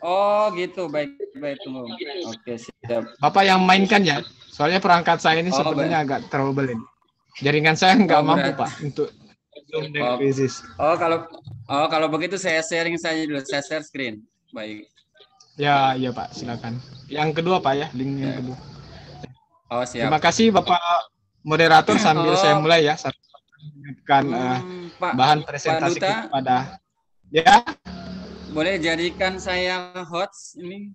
Oh gitu, baik baik tunggu. Oke siap. Bapak yang mainkan ya. Soalnya perangkat saya ini Oh, sepertinya agak trouble ini. Jaringan saya nggak mampu berat. Pak untuk Zoom dengan Oh, Quizzes. kalau begitu saya sharing saja dulu, saya share screen. Baik. Ya, iya Pak, silakan. Yang kedua Pak ya, link yang Ya. kedua. Oh Terima siap. kasih Bapak moderator sambil saya Oh, mulai ya. Saya menyiapkan Pak bahan Pak presentasi Duta, kepada ya. boleh jadikan saya host ini?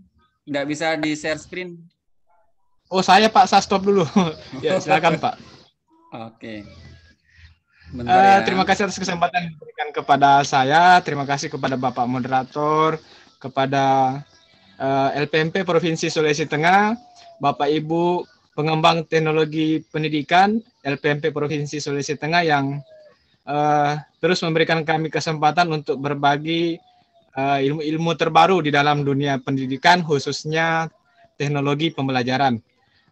Nggak bisa di share screen. Oh saya Pak, saya stop dulu. Ya silakan Pak. Oke. Bentar ya. Terima kasih atas kesempatan yang diberikan kepada saya. Terima kasih kepada Bapak moderator, kepada LPMP Provinsi Sulawesi Tengah, Bapak Ibu pengembang teknologi pendidikan LPMP Provinsi Sulawesi Tengah yang terus memberikan kami kesempatan untuk berbagi ilmu-ilmu terbaru di dalam dunia pendidikan, khususnya teknologi pembelajaran.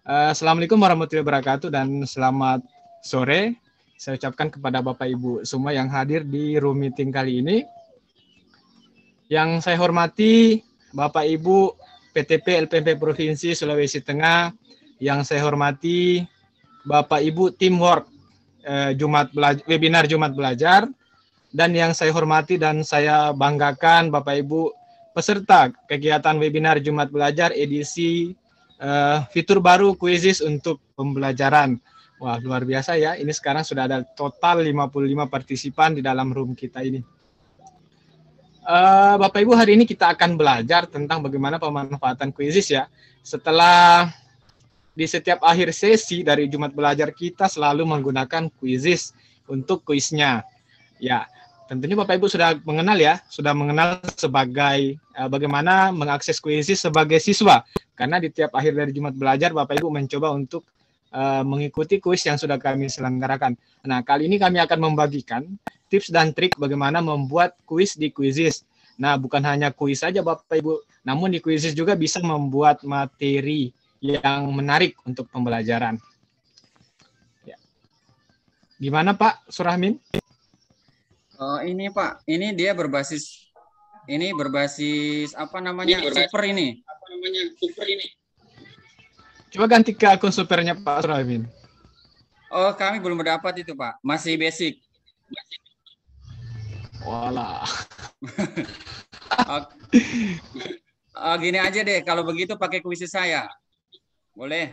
Assalamualaikum warahmatullahi wabarakatuh dan selamat sore. Saya ucapkan kepada Bapak Ibu semua yang hadir di room meeting kali ini. Yang saya hormati Bapak Ibu PTP LPMP Provinsi Sulawesi Tengah, yang saya hormati Bapak Ibu Teamwork webinar Jumat Belajar, dan yang saya hormati dan saya banggakan Bapak Ibu peserta kegiatan webinar Jumat Belajar edisi fitur baru Quizzes untuk pembelajaran. Wah, luar biasa ya. Ini sekarang sudah ada total 55 partisipan di dalam room kita ini. Bapak Ibu, hari ini kita akan belajar tentang bagaimana pemanfaatan Quizzes ya. Setelah di setiap akhir sesi dari Jumat Belajar kita selalu menggunakan Quizzes untuk kuisnya. Ya, tentunya Bapak Ibu sudah mengenal ya, sudah mengenal sebagai bagaimana mengakses Quizzes sebagai siswa. Karena di tiap akhir dari Jumat Belajar Bapak Ibu mencoba untuk mengikuti kuis yang sudah kami selenggarakan. Nah, kali ini kami akan membagikan tips dan trik bagaimana membuat kuis di Quizzes. Nah, bukan hanya kuis saja Bapak Ibu, namun di Quizzes juga bisa membuat materi yang menarik untuk pembelajaran. Ya. Gimana Pak Surahmin? Oh, ini Pak, ini dia berbasis apa namanya? Super ini. Coba ganti ke akun supernya Pak Surahmin. Oh, kami belum mendapat itu, Pak. Masih basic. Walah. Gini aja deh, kalau begitu pakai kuis saya. Boleh?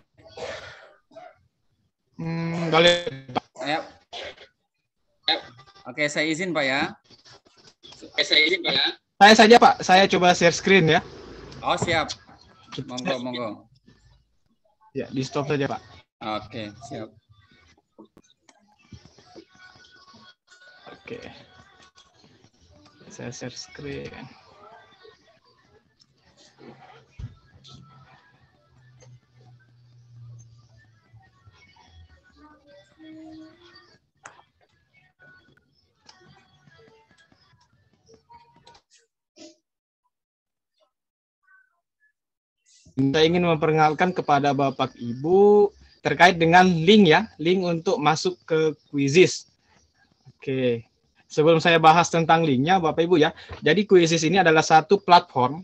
Boleh. Ayo. Oke, saya izin Pak ya. Saya saja Pak, saya coba share screen ya. Oh siap. Monggo. Ya, di stop saja Pak. Oke, siap. Oke. Saya share screen. Saya ingin memperkenalkan kepada Bapak Ibu terkait dengan link ya, link untuk masuk ke Quizzes. Oke, sebelum saya bahas tentang linknya Bapak Ibu ya, jadi Quizzes ini adalah satu platform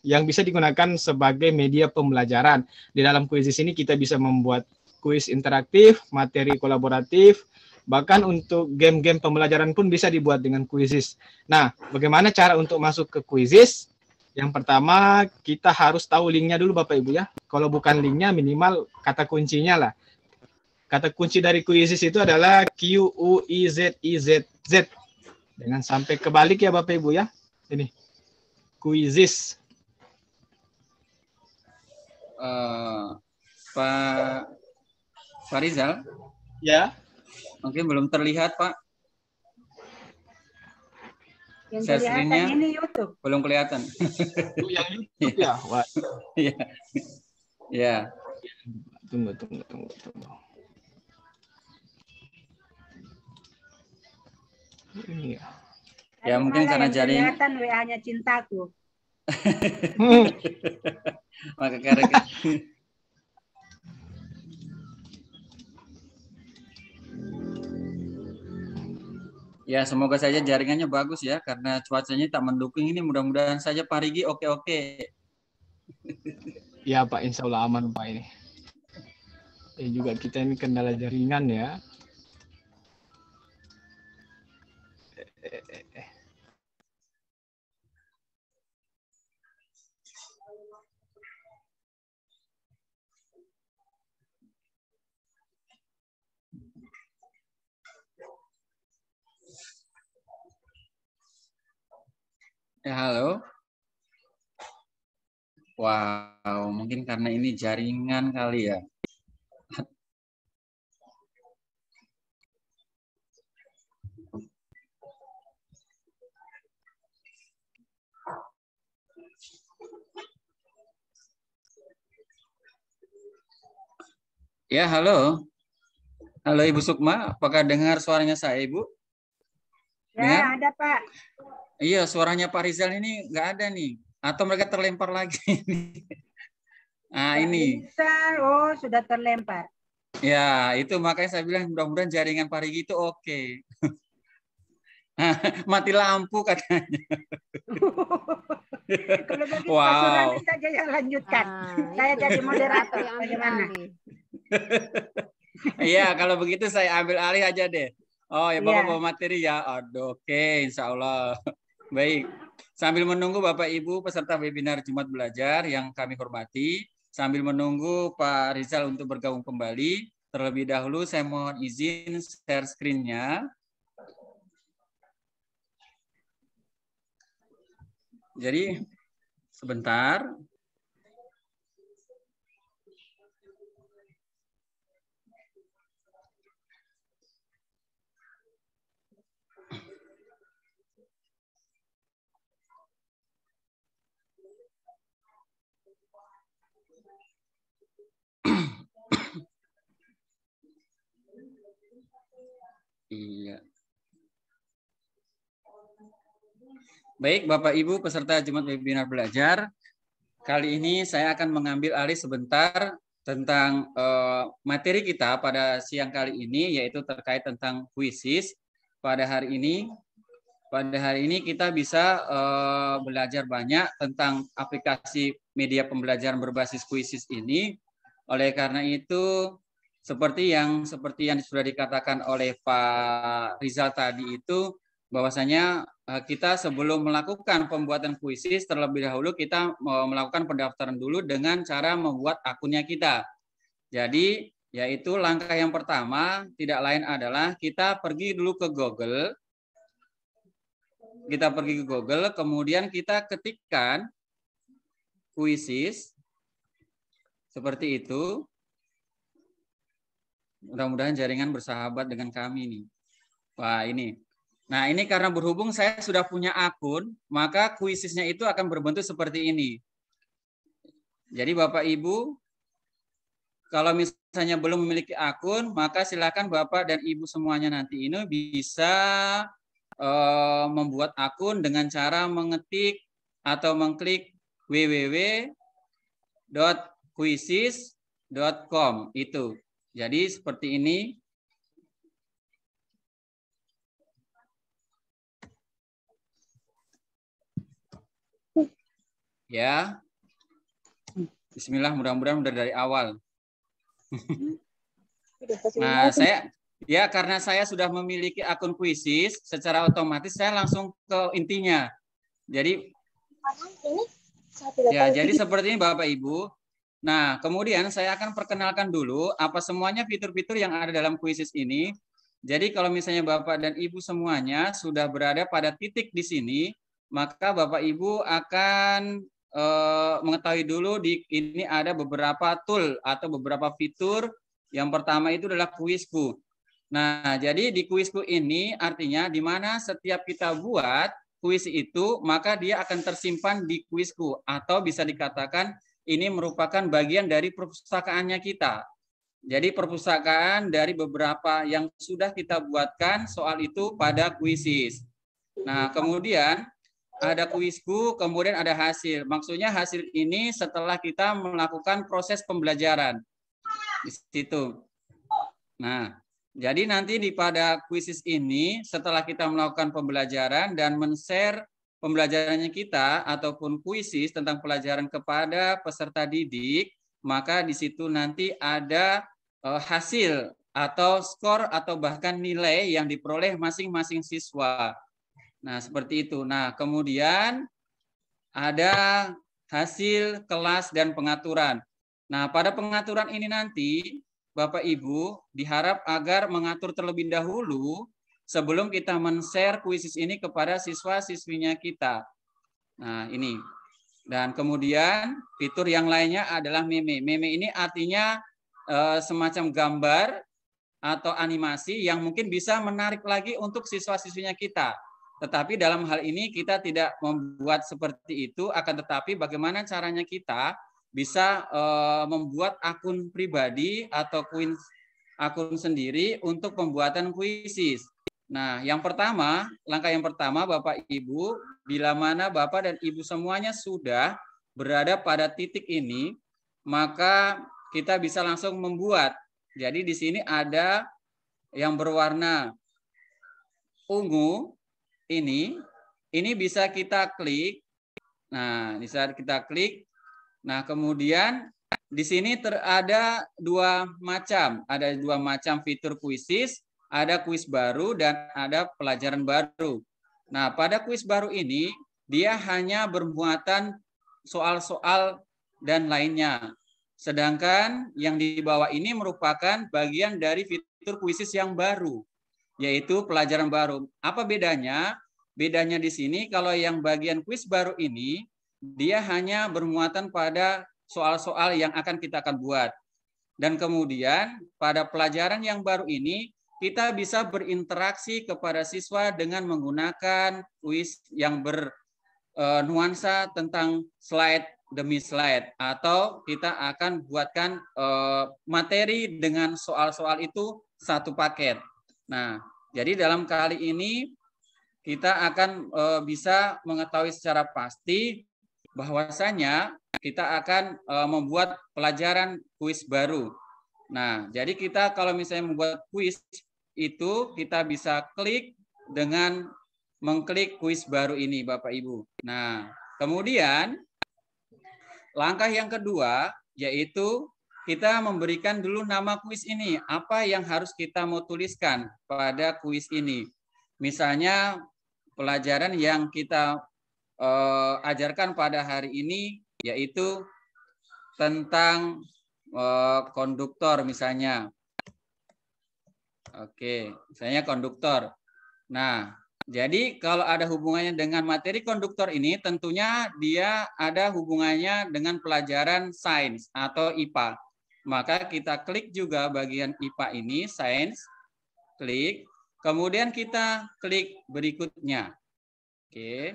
yang bisa digunakan sebagai media pembelajaran. Di dalam Quizzes ini kita bisa membuat kuis interaktif, materi kolaboratif, bahkan untuk game-game pembelajaran pun bisa dibuat dengan Quizzes. Nah, bagaimana cara untuk masuk ke Quizzes? Yang pertama, kita harus tahu linknya dulu Bapak Ibu ya. Kalau bukan linknya, minimal kata kuncinya lah. Kata kunci dari Quizzes itu adalah QUIZIZZ. Jangan sampai kebalik ya Bapak Ibu ya. Ini, Quizzes. Pak Farizal? Ya. Mungkin belum terlihat Pak. Yang kelihatan ini YouTube. Belum kelihatan. Yang YouTube ya? Wah. Iya. Ya. Tunggu. Ini ya. Ya mungkin karena jaring. Kelihatan WA-nya cintaku. Maka karena Ya, semoga saja jaringannya bagus ya, karena cuacanya tak mendukung ini. Mudah-mudahan saja Pak Rigi oke-oke. Ya Pak, insya Allah aman Pak ini. Juga kita ini kendala jaringan ya. Ya, halo. Wow, mungkin karena ini jaringan kali ya. Ya, halo. Halo Ibu Sukma, apakah dengar suaranya saya, Ibu? Dengar? Ya, ada Pak. Iya, suaranya Pak Rizal ini nggak ada nih. Atau mereka terlempar lagi. Nah, Pak ini. Rizal, oh sudah terlempar. Ya, itu makanya saya bilang mudah-mudahan jaringan Pak Rigi itu oke. Mati lampu katanya. Kalau begitu Pak Wow. Surami saja yang lanjutkan. Saya jadi moderator. yang Bagaimana? Iya, kalau begitu saya ambil alih aja deh. Oh ya, Bapak Iya. bawa materi ya. Aduh, oke, insya Allah. Baik. Sambil menunggu Bapak Ibu peserta webinar Jumat Belajar yang kami hormati, sambil menunggu Pak Rizal untuk bergabung kembali, terlebih dahulu saya mohon izin share screen-nya. Jadi sebentar. Iya. Baik, Bapak Ibu peserta Jumat Webinar Belajar. Kali ini saya akan mengambil alih sebentar tentang materi kita pada siang kali ini, yaitu terkait tentang kuisis. Pada hari ini kita bisa belajar banyak tentang aplikasi media pembelajaran berbasis kuisis ini. Oleh karena itu, seperti yang sudah dikatakan oleh Pak Rizal tadi itu, bahwasanya kita sebelum melakukan pembuatan kuisis terlebih dahulu kita melakukan pendaftaran dulu dengan cara membuat akunnya kita. Jadi yaitu langkah yang pertama tidak lain adalah kita pergi dulu ke Google. Kita pergi ke Google, kemudian kita ketikkan kuisis seperti itu. Mudah-mudahan jaringan bersahabat dengan kami nih. Wah, ini. Nah, ini karena berhubung saya sudah punya akun, maka kuisisnya itu akan berbentuk seperti ini. Jadi Bapak Ibu, kalau misalnya belum memiliki akun, maka silakan Bapak dan Ibu semuanya nanti ini bisa membuat akun dengan cara mengetik atau mengklik www.quisis.com itu. Jadi seperti ini. Ya. Bismillah, mudah-mudahan udah dari awal. Nah, karena saya sudah memiliki akun kuisis, secara otomatis saya langsung ke intinya. Jadi jadi seperti ini Bapak Ibu. Nah, kemudian saya akan perkenalkan dulu apa semuanya fitur-fitur yang ada dalam kuisis ini. Jadi kalau misalnya Bapak dan Ibu semuanya sudah berada pada titik di sini, maka Bapak Ibu akan mengetahui dulu ini ada beberapa tool atau beberapa fitur. Yang pertama itu adalah kuisku. Nah, jadi di kuisku ini artinya di mana setiap kita buat kuis itu, maka dia akan tersimpan di kuisku atau bisa dikatakan ini merupakan bagian dari perpustakaannya kita. Jadi perpustakaan dari beberapa yang sudah kita buatkan soal itu pada kuisis. Nah, kemudian ada kuisku, kemudian ada hasil. Maksudnya hasil ini setelah kita melakukan proses pembelajaran. Di situ. Nah, Jadi nanti pada kuisis ini setelah kita melakukan pembelajaran dan men-share pembelajarannya kita ataupun kuisis tentang pelajaran kepada peserta didik, maka di situ nanti ada hasil atau skor atau bahkan nilai yang diperoleh masing-masing siswa. Nah, seperti itu. Nah, kemudian ada hasil kelas dan pengaturan. Nah, pada pengaturan ini nanti Bapak Ibu diharap agar mengatur terlebih dahulu sebelum kita men-share kuisis ini kepada siswa-siswinya kita. Nah, ini. Dan kemudian fitur yang lainnya adalah meme. Meme ini artinya semacam gambar atau animasi yang mungkin bisa menarik lagi untuk siswa-siswinya kita. Tetapi dalam hal ini kita tidak membuat seperti itu, akan tetapi bagaimana caranya kita bisa membuat akun pribadi atau akun sendiri untuk pembuatan kuisis. Nah, langkah yang pertama Bapak Ibu, bila mana Bapak dan Ibu semuanya sudah berada pada titik ini, maka kita bisa langsung membuat. Jadi di sini ada yang berwarna ungu, ini bisa kita klik. Nah, bisa kita klik. Nah, kemudian di sini ada dua macam fitur kuisis, ada kuis baru dan ada pelajaran baru. Nah, pada kuis baru ini dia hanya bermuatan soal-soal dan lainnya. Sedangkan yang di bawah ini merupakan bagian dari fitur kuisis yang baru, yaitu pelajaran baru. Apa bedanya? Bedanya di sini kalau yang bagian kuis baru ini dia hanya bermuatan pada soal-soal yang akan kita buat. Dan kemudian pada pelajaran yang baru ini kita bisa berinteraksi kepada siswa dengan menggunakan kuis yang bernuansa tentang slide demi slide, atau kita akan buatkan materi dengan soal-soal itu satu paket. Nah, jadi dalam kali ini kita akan bisa mengetahui secara pasti bahwasanya kita akan membuat pelajaran kuis baru. Nah, jadi kita kalau misalnya membuat kuis itu kita bisa klik dengan mengklik kuis baru ini, Bapak Ibu. Nah, kemudian langkah yang kedua yaitu kita memberikan dulu nama kuis ini. Apa yang harus kita mau tuliskan pada kuis ini? Misalnya pelajaran yang kita ajarkan pada hari ini yaitu tentang konduktor misalnya. Oke, misalnya konduktor. Nah, jadi kalau ada hubungannya dengan materi konduktor ini tentunya dia ada hubungannya dengan pelajaran sains atau IPA. Maka kita klik juga bagian IPA ini, sains, klik. Kemudian kita klik berikutnya. Oke.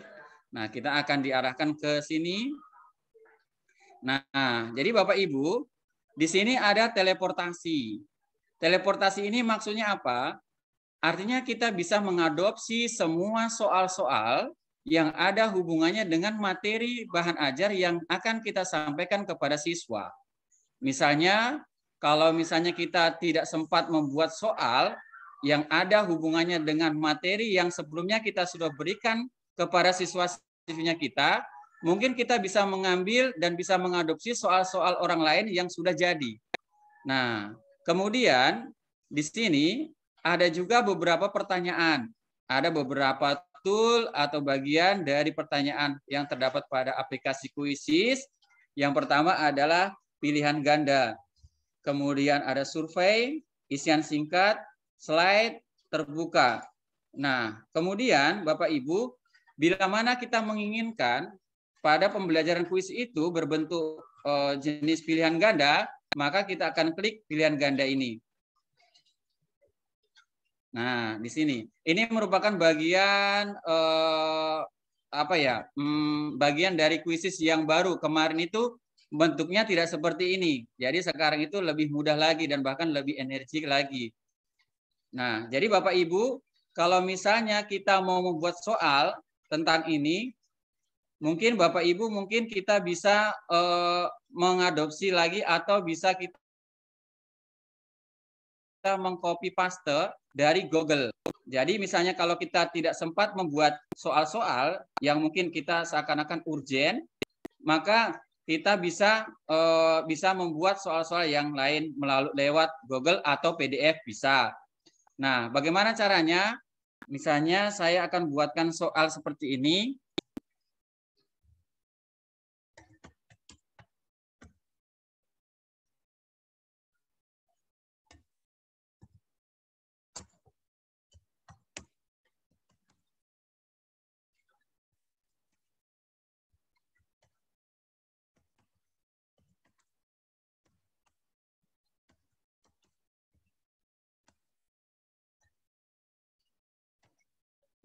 Nah, kita akan diarahkan ke sini. Nah, jadi Bapak Ibu, di sini ada teleportasi. Teleportasi ini maksudnya apa? Artinya kita bisa mengadopsi semua soal-soal yang ada hubungannya dengan materi bahan ajar yang akan kita sampaikan kepada siswa. Misalnya, kalau misalnya kita tidak sempat membuat soal yang ada hubungannya dengan materi yang sebelumnya kita sudah berikan kepada siswa-siswinya kita, mungkin kita bisa mengambil dan bisa mengadopsi soal-soal orang lain yang sudah jadi. Nah, kemudian di sini ada juga beberapa pertanyaan. Ada beberapa tool atau bagian dari pertanyaan yang terdapat pada aplikasi Kuisis. Yang pertama adalah pilihan ganda. Kemudian ada survei, isian singkat, slide, terbuka. Nah, kemudian Bapak Ibu, bila mana kita menginginkan pada pembelajaran kuis itu berbentuk jenis pilihan ganda, maka kita akan klik pilihan ganda ini. Nah, di sini. Ini merupakan bagian bagian dari kuisis yang baru. Kemarin itu bentuknya tidak seperti ini. Jadi sekarang itu lebih mudah lagi dan bahkan lebih energik lagi. Nah, jadi Bapak Ibu, kalau misalnya kita mau membuat soal tentang ini, mungkin Bapak Ibu kita bisa mengadopsi lagi atau bisa kita mengcopy paste dari Google. Jadi misalnya kalau kita tidak sempat membuat soal-soal yang mungkin kita seakan-akan urgent, maka kita bisa membuat soal-soal yang lain lewat Google atau PDF bisa. Nah, bagaimana caranya? Misalnya saya akan buatkan soal seperti ini.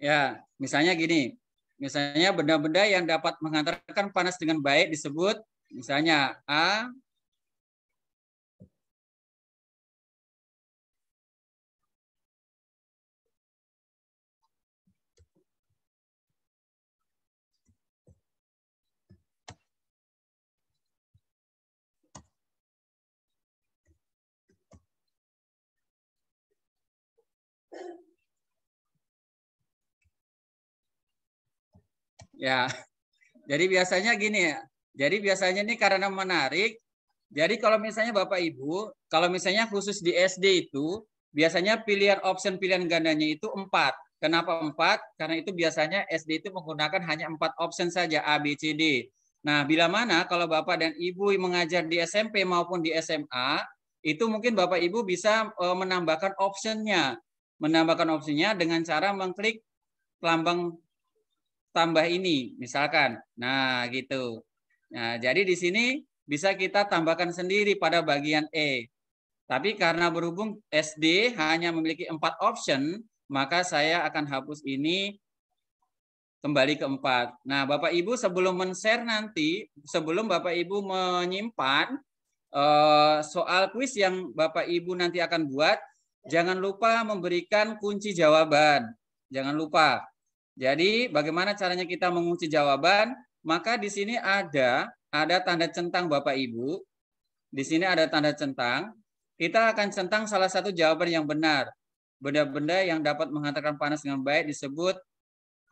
Ya, misalnya gini. Misalnya benda-benda yang dapat menghantarkan panas dengan baik disebut misalnya A. Ya, jadi biasanya gini ya. Jadi biasanya ini karena menarik. Jadi kalau misalnya Bapak Ibu, kalau misalnya khusus di SD itu, biasanya pilihan gandanya itu 4. Kenapa 4? Karena itu biasanya SD itu menggunakan hanya 4 option saja, A, B, C, D. Nah, bila mana kalau Bapak dan Ibu mengajar di SMP maupun di SMA, itu mungkin Bapak Ibu bisa menambahkan optionnya. Menambahkan opsinya dengan cara mengklik lambang tambah ini, misalkan. Nah, gitu. Nah, jadi di sini bisa kita tambahkan sendiri pada bagian E. Tapi karena berhubung SD hanya memiliki 4 option, maka saya akan hapus ini kembali ke 4. Nah, Bapak Ibu sebelum men-share nanti, sebelum Bapak Ibu menyimpan soal kuis yang Bapak Ibu nanti akan buat, jangan lupa memberikan kunci jawaban. Jangan lupa. Jadi bagaimana caranya kita mengunci jawaban? Maka di sini ada tanda centang Bapak Ibu. Di sini ada tanda centang. Kita akan centang salah satu jawaban yang benar. Benda-benda yang dapat menghantarkan panas dengan baik disebut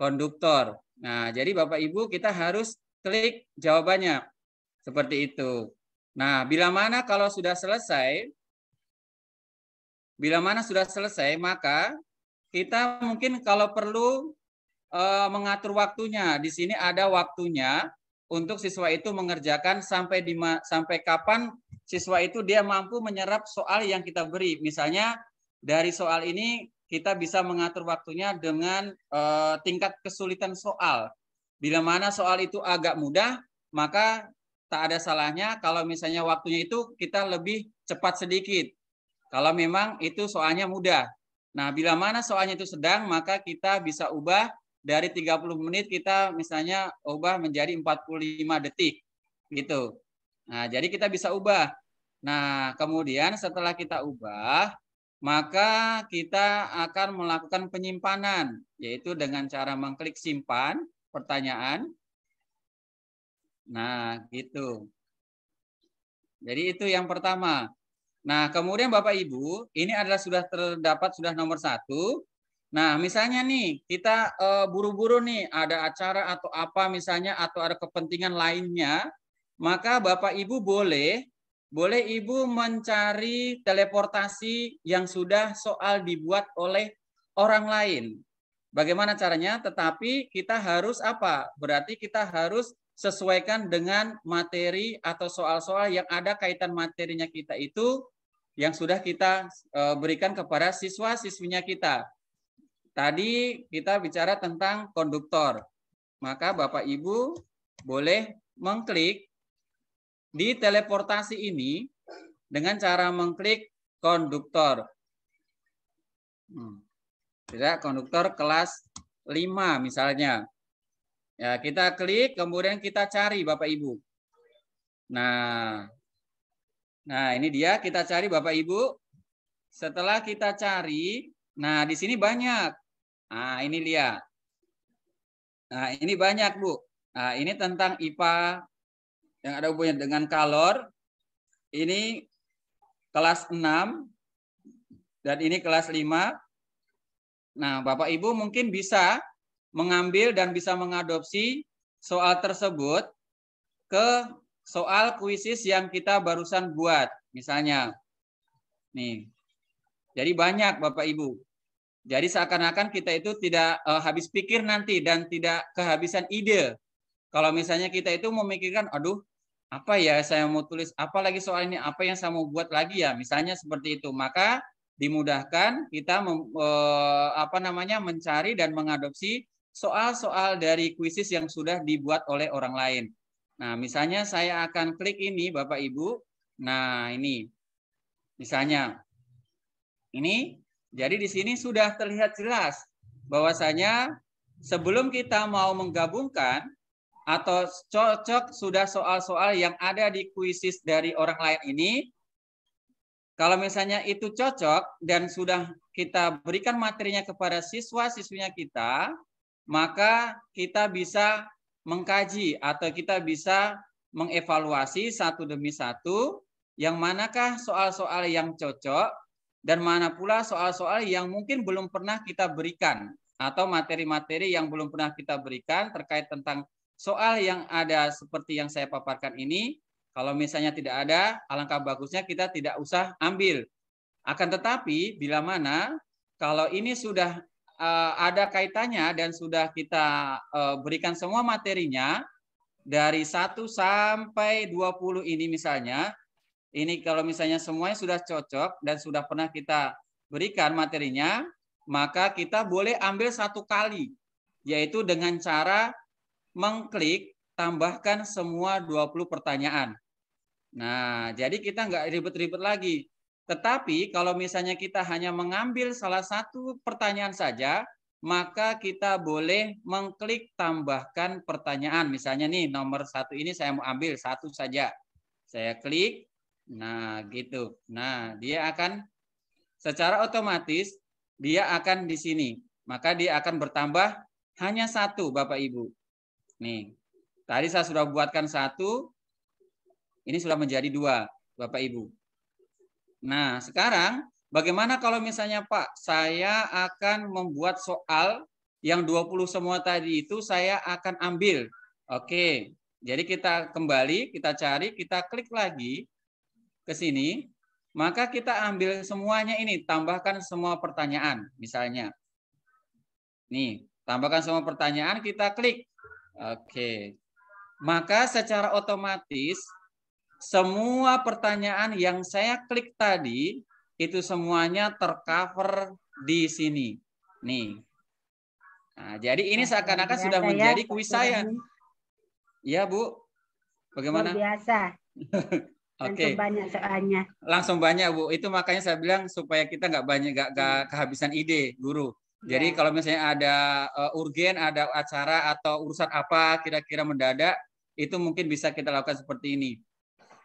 konduktor. Nah, jadi Bapak Ibu kita harus klik jawabannya. Seperti itu. Nah, bila mana sudah selesai, maka kita mungkin kalau perlu mengatur waktunya. Di sini ada waktunya untuk siswa itu mengerjakan sampai kapan siswa itu dia mampu menyerap soal yang kita beri. Misalnya dari soal ini kita bisa mengatur waktunya dengan tingkat kesulitan soal. Bila mana soal itu agak mudah, maka tak ada salahnya kalau misalnya waktunya itu kita lebih cepat sedikit. Kalau memang itu soalnya mudah. Nah, bila mana soalnya itu sedang, maka kita bisa ubah dari 30 menit kita misalnya ubah menjadi 45 detik gitu. Nah, jadi kita bisa ubah. Nah, kemudian setelah kita ubah, maka kita akan melakukan penyimpanan, yaitu dengan cara mengklik simpan pertanyaan. Nah, gitu. Jadi itu yang pertama. Nah, kemudian Bapak Ibu, ini adalah sudah nomor 1. Nah, misalnya nih kita buru-buru nih ada acara atau apa misalnya atau ada kepentingan lainnya, maka Bapak Ibu boleh Ibu mencari teleportasi yang sudah soal dibuat oleh orang lain. Bagaimana caranya? Tetapi kita harus apa? Berarti kita harus sesuaikan dengan materi atau soal-soal yang ada kaitan materinya kita itu yang sudah kita berikan kepada siswa-siswinya kita. Tadi kita bicara tentang konduktor. Maka Bapak Ibu boleh mengklik di teleportasi ini dengan cara mengklik konduktor. Tidak, konduktor kelas 5 misalnya. Ya, kita klik kemudian kita cari Bapak Ibu. Nah, ini dia kita cari Bapak Ibu. Setelah kita cari, nah di sini banyak. Nah, ini dia. Nah, ini banyak, Bu. Nah, ini tentang IPA yang ada hubungannya dengan kalor. Ini kelas 6. dan ini kelas 5. Nah, Bapak Ibu mungkin bisa mengambil dan bisa mengadopsi soal tersebut ke soal kuisis yang kita barusan buat. Misalnya, nih. Jadi banyak Bapak Ibu. Jadi seakan-akan kita itu tidak habis pikir nanti dan tidak kehabisan ide. Kalau misalnya kita itu memikirkan, aduh, apa ya saya mau tulis, apa lagi soal ini, apa yang saya mau buat lagi ya, misalnya seperti itu. Maka dimudahkan kita mencari dan mengadopsi soal-soal dari kuisis yang sudah dibuat oleh orang lain. Nah, misalnya saya akan klik ini, Bapak Ibu. Nah, ini misalnya ini, jadi di sini sudah terlihat jelas bahwasanya sebelum kita mau menggabungkan atau cocok sudah soal-soal yang ada di kuisis dari orang lain ini, kalau misalnya itu cocok dan sudah kita berikan materinya kepada siswa-siswinya kita, maka kita bisa mengkaji atau kita bisa mengevaluasi satu demi satu yang manakah soal-soal yang cocok dan mana pula soal-soal yang mungkin belum pernah kita berikan atau materi-materi yang belum pernah kita berikan terkait tentang soal yang ada seperti yang saya paparkan ini. Kalau misalnya tidak ada, alangkah bagusnya kita tidak usah ambil. Akan tetapi bila mana kalau ini sudah ada kaitannya dan sudah kita berikan semua materinya dari 1 sampai 20 ini misalnya, ini kalau misalnya semuanya sudah cocok dan sudah pernah kita berikan materinya, maka kita boleh ambil 1 kali, yaitu dengan cara mengklik tambahkan semua 20 pertanyaan. Nah, jadi kita nggak ribet-ribet lagi. Tetapi kalau misalnya kita hanya mengambil salah satu pertanyaan saja, maka kita boleh mengklik tambahkan pertanyaan. Misalnya nih nomor 1 ini saya mau ambil 1 saja. Saya klik. Nah, gitu. Nah, dia akan secara otomatis dia akan di sini. Maka dia akan bertambah hanya 1, Bapak Ibu. Nih. Tadi saya sudah buatkan 1. Ini sudah menjadi 2, Bapak Ibu. Nah, sekarang bagaimana kalau misalnya Pak, saya akan membuat soal yang 20 semua tadi itu saya akan ambil. Oke. Jadi kita kembali, kita cari, kita klik lagi ke sini, maka kita ambil semuanya ini, tambahkan semua pertanyaan, misalnya. Nih, tambahkan semua pertanyaan, kita klik. Oke. Maka secara otomatis, semua pertanyaan yang saya klik tadi, itu semuanya tercover di sini. Nih. Nah, jadi ini seakan-akan sudah menjadi kuis saya. Ya, Bu. Bagaimana? Luar biasa. Oke. Langsung banyak soalnya. Langsung banyak, Bu. Itu makanya saya bilang supaya kita nggak kehabisan ide, guru. Jadi kalau misalnya ada urgen, ada acara atau urusan apa kira-kira mendadak, itu mungkin bisa kita lakukan seperti ini.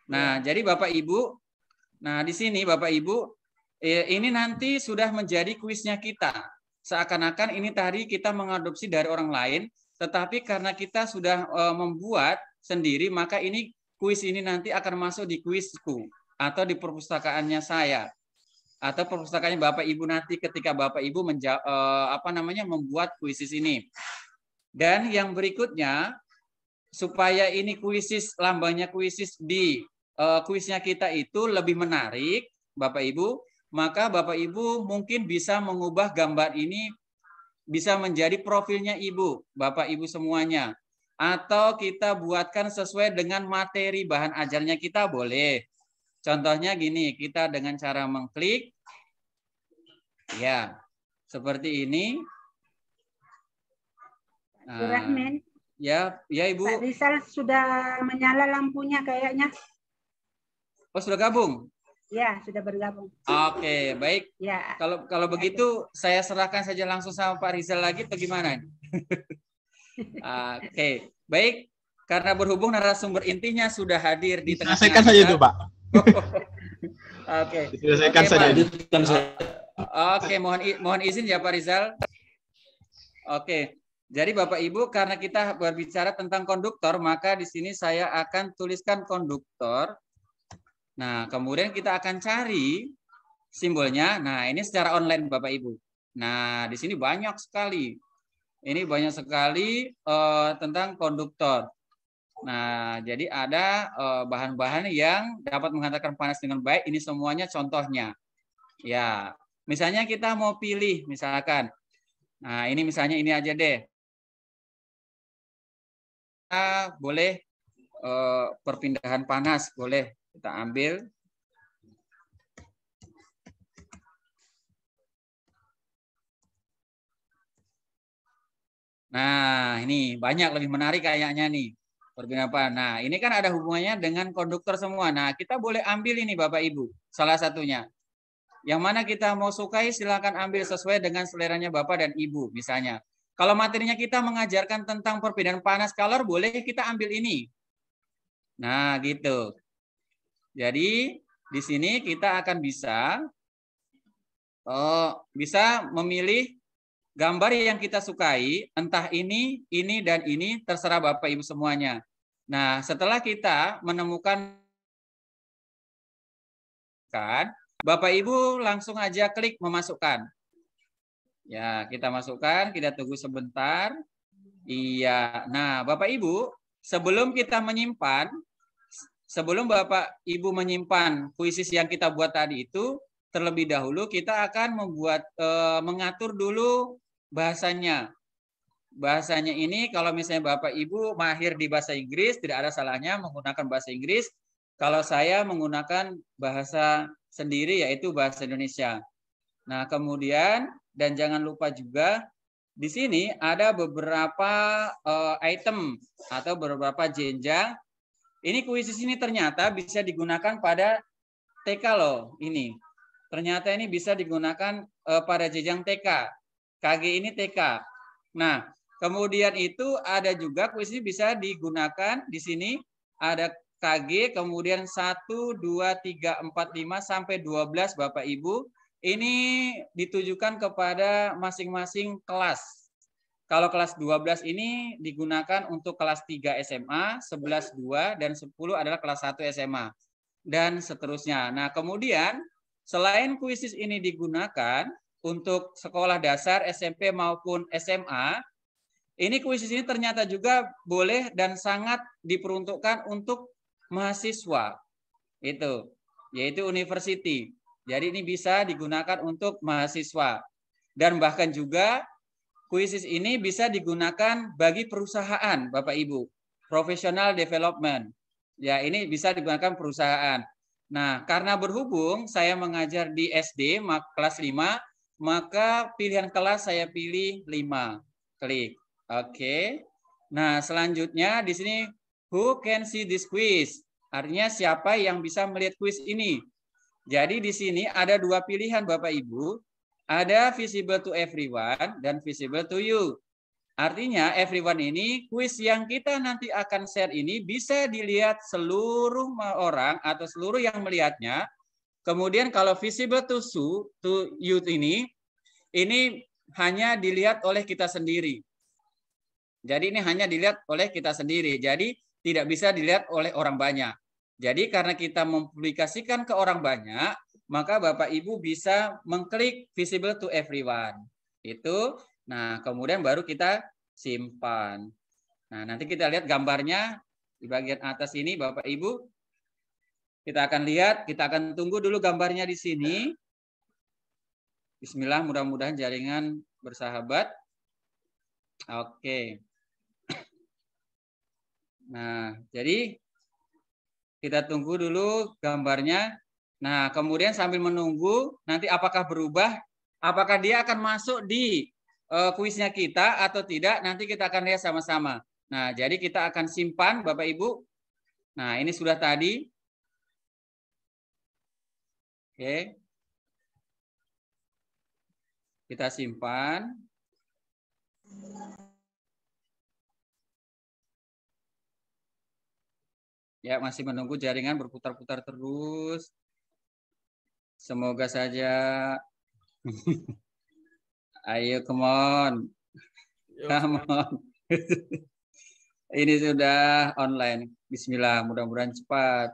Nah, jadi Bapak Ibu, nah di sini Bapak Ibu, ini nanti sudah menjadi kuisnya kita. Seakan-akan ini tadi kita mengadopsi dari orang lain, tetapi karena kita sudah membuat sendiri, maka ini kuis ini nanti akan masuk di kuisku atau di perpustakaannya saya atau perpustakaannya Bapak Ibu nanti ketika Bapak Ibu membuat kuisis ini. Dan yang berikutnya supaya ini kuisis lambangnya kuisis di kuisnya kita itu lebih menarik, Bapak Ibu, maka Bapak Ibu mungkin bisa mengubah gambar ini bisa menjadi profilnya Ibu, Bapak Ibu semuanya. Atau kita buatkan sesuai dengan materi bahan ajarnya kita boleh. Contohnya gini, kita dengan cara mengklik, ya, seperti ini. Rahman. Ya, Ibu. Pak Rizal sudah menyala lampunya kayaknya. Oh, sudah gabung? Ya, sudah bergabung. Oke, baik. Ya. Kalau begitu saya serahkan saja langsung sama Pak Rizal lagi atau gimana? Oke, baik. Karena berhubung narasumber intinya sudah hadir di tengah-tengah. Selesaikan saja itu, Pak. Oke. Selesaikan saja. Oke, mohon izin ya Pak Rizal. Oke. Jadi Bapak Ibu, karena kita berbicara tentang konduktor, maka di sini saya akan tuliskan konduktor. Nah, kemudian kita akan cari simbolnya. Nah, ini secara online Bapak Ibu. Nah, di sini banyak sekali. Ini banyak sekali tentang konduktor. Nah, jadi ada bahan-bahan yang dapat menghantarkan panas dengan baik. Ini semuanya contohnya. Ya, misalnya kita mau pilih, misalkan. Nah, ini misalnya ini aja deh. Kita boleh perpindahan panas, boleh kita ambil. Nah, ini banyak lebih menarik kayaknya nih. Perpindahan. Nah, ini kan ada hubungannya dengan konduktor semua. Nah, kita boleh ambil ini Bapak Ibu, salah satunya. Yang mana kita mau sukai silakan ambil sesuai dengan seleranya Bapak dan Ibu misalnya. Kalau materinya kita mengajarkan tentang perpindahan panas kalor, boleh kita ambil ini. Nah, gitu. Jadi, di sini kita akan bisa memilih gambar yang kita sukai, entah ini, dan ini, terserah Bapak Ibu semuanya. Nah, setelah kita menemukan, Bapak Ibu langsung aja klik memasukkan. Ya, kita masukkan, kita tunggu sebentar. Iya, nah Bapak Ibu, sebelum Bapak Ibu menyimpan kuisis yang kita buat tadi itu, terlebih dahulu kita akan mengatur dulu bahasanya. Bahasanya ini kalau misalnya Bapak Ibu mahir di bahasa Inggris, tidak ada salahnya menggunakan bahasa Inggris. Kalau saya menggunakan bahasa sendiri yaitu bahasa Indonesia. Nah, kemudian dan jangan lupa juga di sini ada beberapa item atau beberapa jenjang. Ini kuisis ini ternyata bisa digunakan pada TK loh. Ini ternyata ini bisa digunakan pada jenjang TK. KG ini TK. Nah, kemudian itu ada juga kuis ini bisa digunakan di sini ada KG, kemudian 1, 2, 3, 4, 5 sampai 12 Bapak Ibu. Ini ditujukan kepada masing-masing kelas. Kalau kelas 12 ini digunakan untuk kelas 3 SMA, 11 2 dan 10 adalah kelas 1 SMA dan seterusnya. Nah, kemudian selain kuisis ini digunakan untuk sekolah dasar, SMP maupun SMA, ini kuisis ini ternyata juga boleh dan sangat diperuntukkan untuk mahasiswa. Itu, yaitu university. Jadi ini bisa digunakan untuk mahasiswa. Dan bahkan juga kuisis ini bisa digunakan bagi perusahaan, Bapak Ibu. Professional development. Ya, ini bisa digunakan perusahaan. Nah, karena berhubung saya mengajar di SD kelas 5, maka pilihan kelas saya pilih 5. Klik. Oke. Nah, selanjutnya di sini who can see this quiz? Artinya siapa yang bisa melihat kuis ini? Jadi di sini ada dua pilihan Bapak Ibu. Ada visible to everyone dan visible to you. Artinya everyone ini kuis yang kita nanti akan share ini bisa dilihat seluruh orang atau seluruh yang melihatnya. Kemudian kalau visible to you ini hanya dilihat oleh kita sendiri. Jadi ini hanya dilihat oleh kita sendiri. Jadi tidak bisa dilihat oleh orang banyak. Jadi karena kita mempublikasikan ke orang banyak, maka Bapak Ibu bisa mengklik visible to everyone. Itu. Nah, kemudian baru kita simpan. Nah, nanti kita lihat gambarnya di bagian atas ini Bapak Ibu. Kita akan lihat, kita akan tunggu dulu gambarnya di sini. Bismillah, mudah-mudahan jaringan bersahabat. Oke. Nah, jadi kita tunggu dulu gambarnya. Nah, kemudian sambil menunggu nanti apakah berubah, apakah dia akan masuk di kuisnya kita atau tidak, nanti kita akan lihat sama-sama. Nah, jadi kita akan simpan Bapak Ibu. Nah, ini sudah tadi. Oke. Kita simpan. Ya, masih menunggu jaringan berputar-putar terus. Semoga saja. Ayo, come on. Come on. Ini sudah online. Bismillah, mudah-mudahan cepat.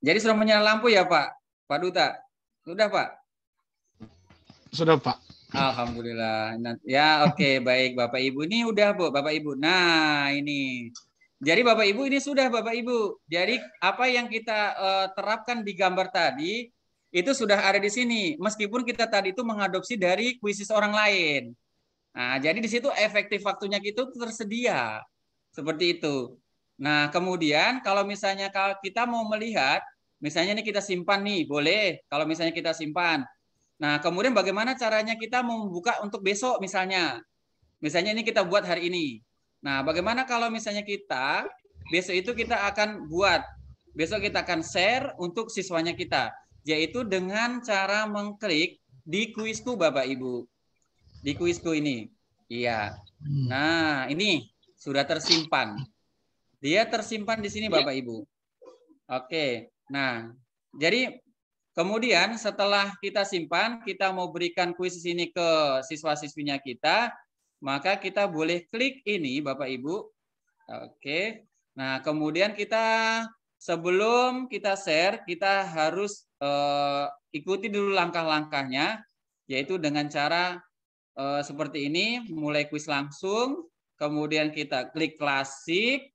Jadi sudah menyala lampu ya, Pak? Pak Duta, sudah Pak? Sudah, Pak. Alhamdulillah. Ya, oke, baik Bapak Ibu. Ini udah, Bu, Bapak Ibu. Nah, ini. Jadi Bapak Ibu ini sudah Bapak Ibu. Jadi apa yang kita terapkan di gambar tadi itu sudah ada di sini. Meskipun kita tadi itu mengadopsi dari kuisis orang lain. Nah, jadi di situ efektif waktunya itu tersedia. Seperti itu. Nah, kemudian kalau misalnya kalau kita mau melihat, misalnya ini kita simpan nih, boleh. Kalau misalnya kita simpan. Nah, kemudian bagaimana caranya kita membuka untuk besok misalnya. Misalnya ini kita buat hari ini. Nah, bagaimana kalau misalnya kita besok itu kita akan buat, besok kita akan share untuk siswanya kita, yaitu dengan cara mengklik di kuisku Bapak Ibu. Di kuisku ini. Iya. Nah, ini sudah tersimpan. Dia tersimpan di sini Bapak Ibu. Oke. Nah, jadi kemudian setelah kita simpan, kita mau berikan kuis ini ke siswa-siswinya kita, maka kita boleh klik ini Bapak Ibu. Oke. Nah, kemudian kita sebelum kita share, kita harus ikuti dulu langkah-langkahnya, yaitu dengan cara seperti ini, mulai kuis langsung, kemudian kita klik klasik,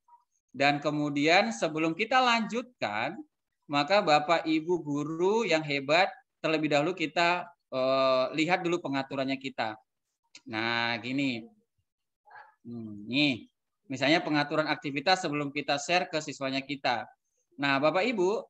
dan kemudian sebelum kita lanjutkan, maka Bapak Ibu guru yang hebat terlebih dahulu kita lihat dulu pengaturannya kita. Nah, gini. Nih, misalnya pengaturan aktivitas sebelum kita share ke siswanya kita. Nah, Bapak Ibu,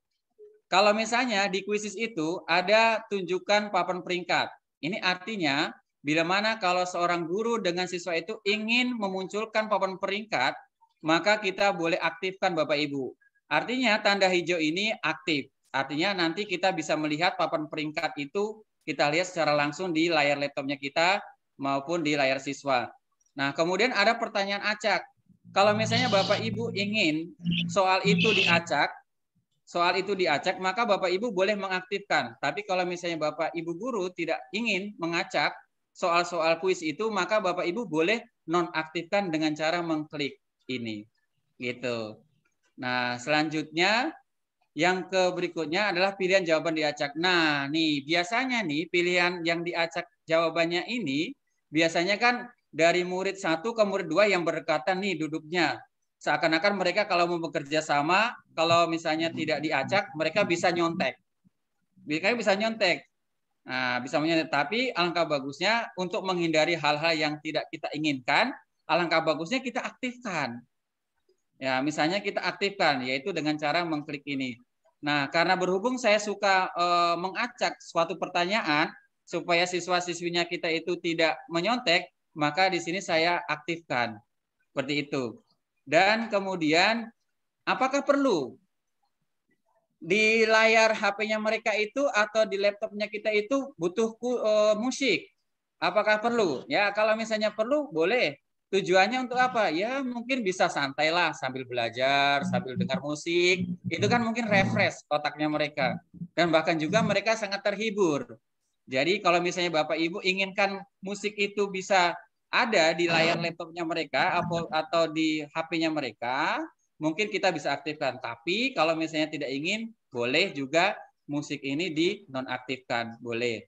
kalau misalnya di kuisis itu ada tunjukkan papan peringkat. Ini artinya bila mana kalau seorang guru dengan siswa itu ingin memunculkan papan peringkat, maka kita boleh aktifkan Bapak Ibu. Artinya tanda hijau ini aktif. Artinya nanti kita bisa melihat papan peringkat itu kita lihat secara langsung di layar laptopnya kita maupun di layar siswa. Nah, kemudian ada pertanyaan acak. Kalau misalnya Bapak Ibu ingin soal itu diacak, maka Bapak Ibu boleh mengaktifkan. Tapi kalau misalnya Bapak Ibu guru tidak ingin mengacak soal-soal kuis itu, maka Bapak Ibu boleh nonaktifkan dengan cara mengklik ini. Gitu. Nah, selanjutnya yang berikutnya adalah pilihan jawaban diacak. Nah, nih biasanya nih pilihan yang diacak jawabannya ini biasanya kan dari murid 1 ke murid 2 yang berdekatan nih duduknya. Seakan-akan mereka kalau mau bekerja sama, kalau misalnya tidak diacak, mereka bisa nyontek. Mereka bisa nyontek. Nah, bisa menyontek. Tapi alangkah bagusnya untuk menghindari hal-hal yang tidak kita inginkan, alangkah bagusnya kita aktifkan. Ya, misalnya kita aktifkan, yaitu dengan cara mengklik ini. Nah, karena berhubung saya suka mengacak suatu pertanyaan supaya siswa-siswinya kita itu tidak menyontek, maka di sini saya aktifkan. Seperti itu. Dan kemudian, apakah perlu di layar HP-nya mereka itu atau di laptopnya kita itu butuh musik? Apakah perlu? Ya, kalau misalnya perlu, boleh. Tujuannya untuk apa? Ya mungkin bisa santai lah sambil belajar, sambil dengar musik. Itu kan mungkin refresh otaknya mereka. Dan bahkan juga mereka sangat terhibur. Jadi kalau misalnya Bapak Ibu inginkan musik itu bisa ada di layar laptopnya mereka atau di HP-nya mereka, mungkin kita bisa aktifkan. Tapi kalau misalnya tidak ingin, boleh juga musik ini dinonaktifkan. Boleh.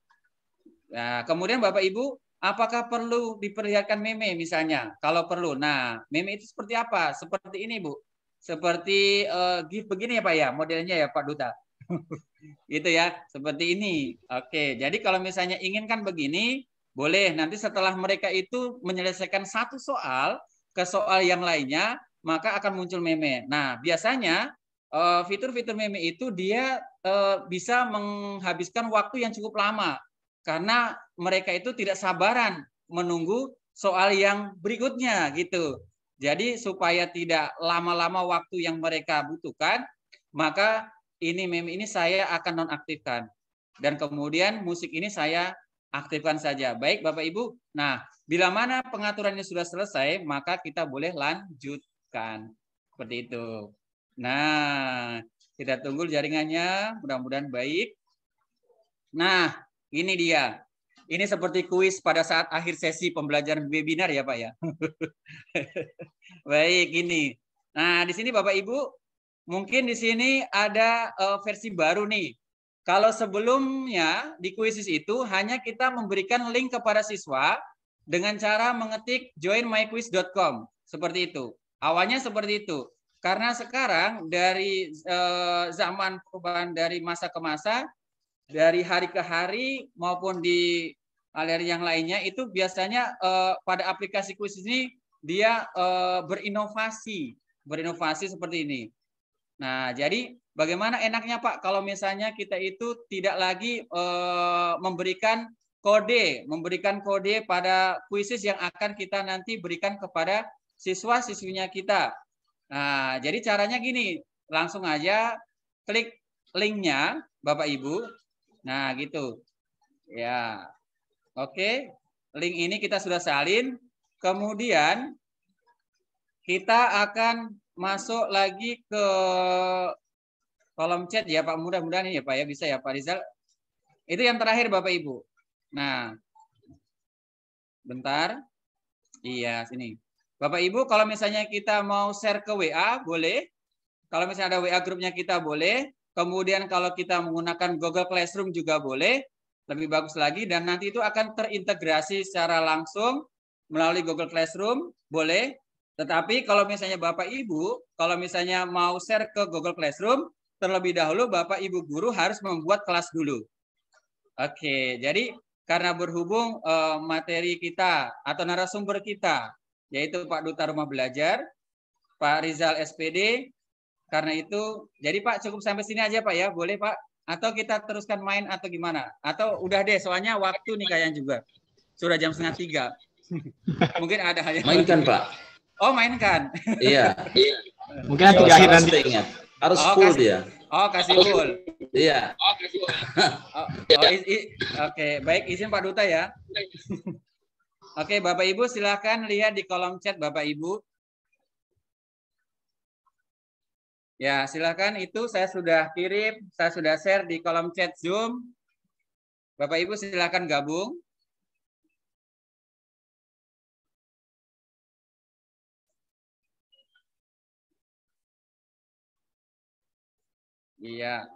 Nah, kemudian Bapak Ibu, apakah perlu diperlihatkan meme misalnya? Kalau perlu. Nah, meme itu seperti apa? Seperti ini, Bu. Seperti GIF begini ya, Pak ya, modelnya ya, Pak Duta. Gitu ya, seperti ini. Oke, jadi kalau misalnya inginkan begini, boleh. Nanti setelah mereka itu menyelesaikan satu soal ke soal yang lainnya, maka akan muncul meme. Nah, biasanya fitur-fitur meme itu dia bisa menghabiskan waktu yang cukup lama. Karena mereka itu tidak sabaran menunggu soal yang berikutnya gitu. Jadi supaya tidak lama-lama waktu yang mereka butuhkan, maka ini meme ini saya akan nonaktifkan. Dan kemudian musik ini saya aktifkan saja. Baik Bapak Ibu. Nah, bila mana pengaturannya sudah selesai, maka kita boleh lanjutkan. Seperti itu. Nah, kita tunggu jaringannya, mudah-mudahan baik. Nah, ini dia. Ini seperti kuis pada saat akhir sesi pembelajaran webinar ya Pak ya. Baik, ini. Nah, di sini Bapak Ibu, mungkin di sini ada versi baru nih. Kalau sebelumnya di kuisis itu hanya kita memberikan link kepada siswa dengan cara mengetik joinmyquiz.com. Seperti itu. Awalnya seperti itu. Karena sekarang dari zaman perubahan dari masa ke masa, dari hari ke hari maupun di aleri yang lainnya, itu biasanya pada aplikasi kuisis ini dia berinovasi seperti ini. Nah, jadi bagaimana enaknya Pak kalau misalnya kita itu tidak lagi memberikan kode pada kuisis yang akan kita nanti berikan kepada siswa-siswinya kita. Nah, jadi caranya gini, langsung aja klik linknya Bapak Ibu. Nah, gitu. Ya. Oke, link ini kita sudah salin. Kemudian kita akan masuk lagi ke kolom chat ya Pak. Mudah-mudahan ini ya Pak ya, bisa ya Pak Rizal. Itu yang terakhir Bapak Ibu. Nah, bentar. Iya, sini. Bapak Ibu, kalau misalnya kita mau share ke WA, boleh. Kalau misalnya ada WA grupnya kita boleh. Kemudian kalau kita menggunakan Google Classroom juga boleh. Lebih bagus lagi. Dan nanti itu akan terintegrasi secara langsung melalui Google Classroom, boleh. Tetapi kalau misalnya Bapak Ibu, kalau misalnya mau share ke Google Classroom, terlebih dahulu Bapak Ibu guru harus membuat kelas dulu. Oke, jadi karena berhubung materi kita atau narasumber kita, yaitu Pak Duta Rumah Belajar, Pak Rizal SPD, karena itu, jadi Pak cukup sampai sini aja Pak ya, boleh Pak? Atau kita teruskan main atau gimana? Atau udah deh, soalnya waktu nih kayaknya juga. Sudah jam 2:30. Mungkin ada hal yang mainkan Pak. Oh mainkan. Iya. Mungkin nanti di akhir nanti. Ingat. Harus full dia. Oh kasih full. Iya. Oke, baik izin Pak Duta ya. Oke, Bapak Ibu silakan lihat di kolom chat Bapak Ibu. Ya, silakan itu saya sudah kirim, saya sudah share di kolom chat Zoom. Bapak Ibu silakan gabung. Iya.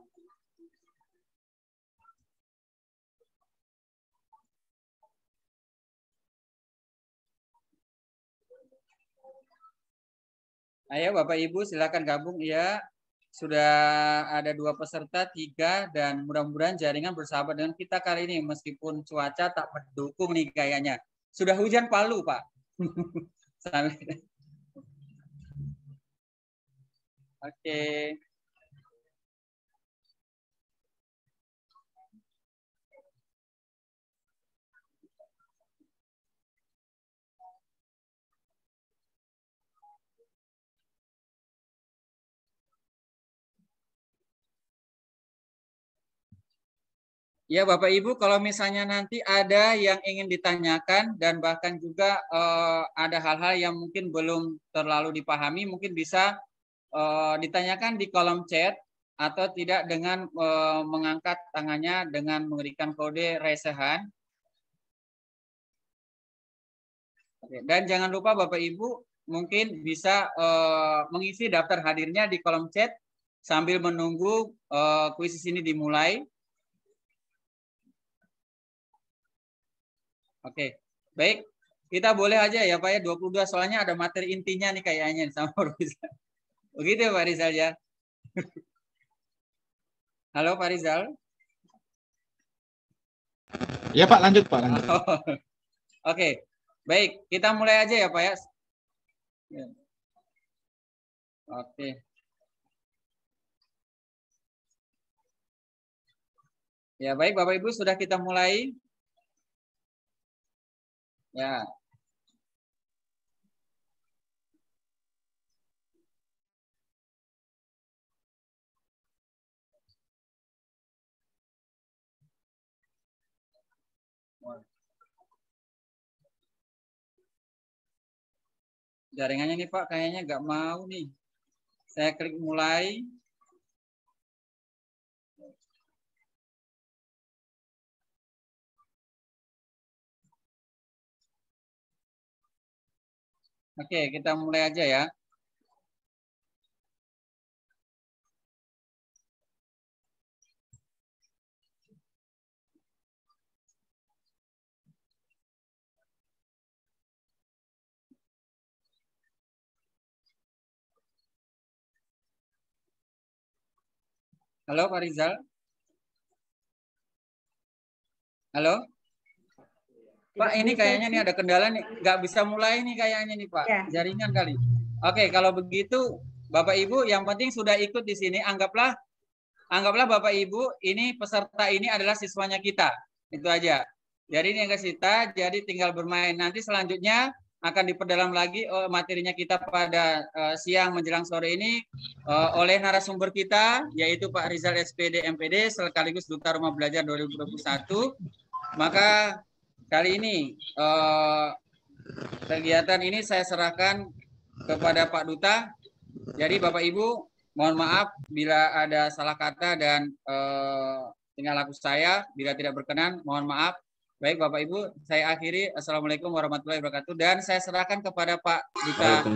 Ayo Bapak Ibu silakan gabung ya. Sudah ada 2 peserta, 3 dan mudah-mudahan jaringan bersahabat dengan kita kali ini meskipun cuaca tak mendukung nih kayaknya. Sudah hujan Palu, Pak. Oke. Ya Bapak Ibu, kalau misalnya nanti ada yang ingin ditanyakan dan bahkan juga ada hal-hal yang mungkin belum terlalu dipahami, mungkin bisa ditanyakan di kolom chat atau tidak dengan mengangkat tangannya dengan memberikan kode raise hand. Dan jangan lupa Bapak Ibu mungkin bisa mengisi daftar hadirnya di kolom chat sambil menunggu kuisis ini dimulai. Oke, baik. Kita boleh aja ya Pak ya 22 soalnya ada materi intinya nih kayaknya sama Pak Rizal. Begitu ya Pak Rizal ya. Halo Pak Rizal. Ya Pak, lanjut Pak. Lanjut. Oke, baik. Kita mulai aja ya Pak ya. Oke. Ya baik Bapak Ibu sudah kita mulai. Ya. Jaringannya nih Pak kayaknya nggak mau nih. Saya klik mulai. Oke, kita mulai aja ya. Halo Pak Rizal. Halo. Pak, ini kayaknya nih ada kendala nih, nggak bisa mulai nih kayaknya nih Pak, Ya. jaringan kali. Oke, kalau begitu Bapak Ibu yang penting sudah ikut di sini, anggaplah Bapak Ibu ini peserta ini adalah siswanya kita, itu aja. Jadi ini yang kita, jadi tinggal bermain. Nanti selanjutnya akan diperdalam lagi materinya kita pada siang menjelang sore ini oleh narasumber kita, yaitu Pak Rizal SPD MPD sekaligus Duta Rumah Belajar 2021. Maka kali ini kegiatan ini saya serahkan kepada Pak Duta. Jadi Bapak Ibu mohon maaf bila ada salah kata dan tingkah laku saya bila tidak berkenan, mohon maaf. Baik Bapak Ibu, saya akhiri. Assalamualaikum warahmatullahi wabarakatuh. Dan saya serahkan kepada Pak Duta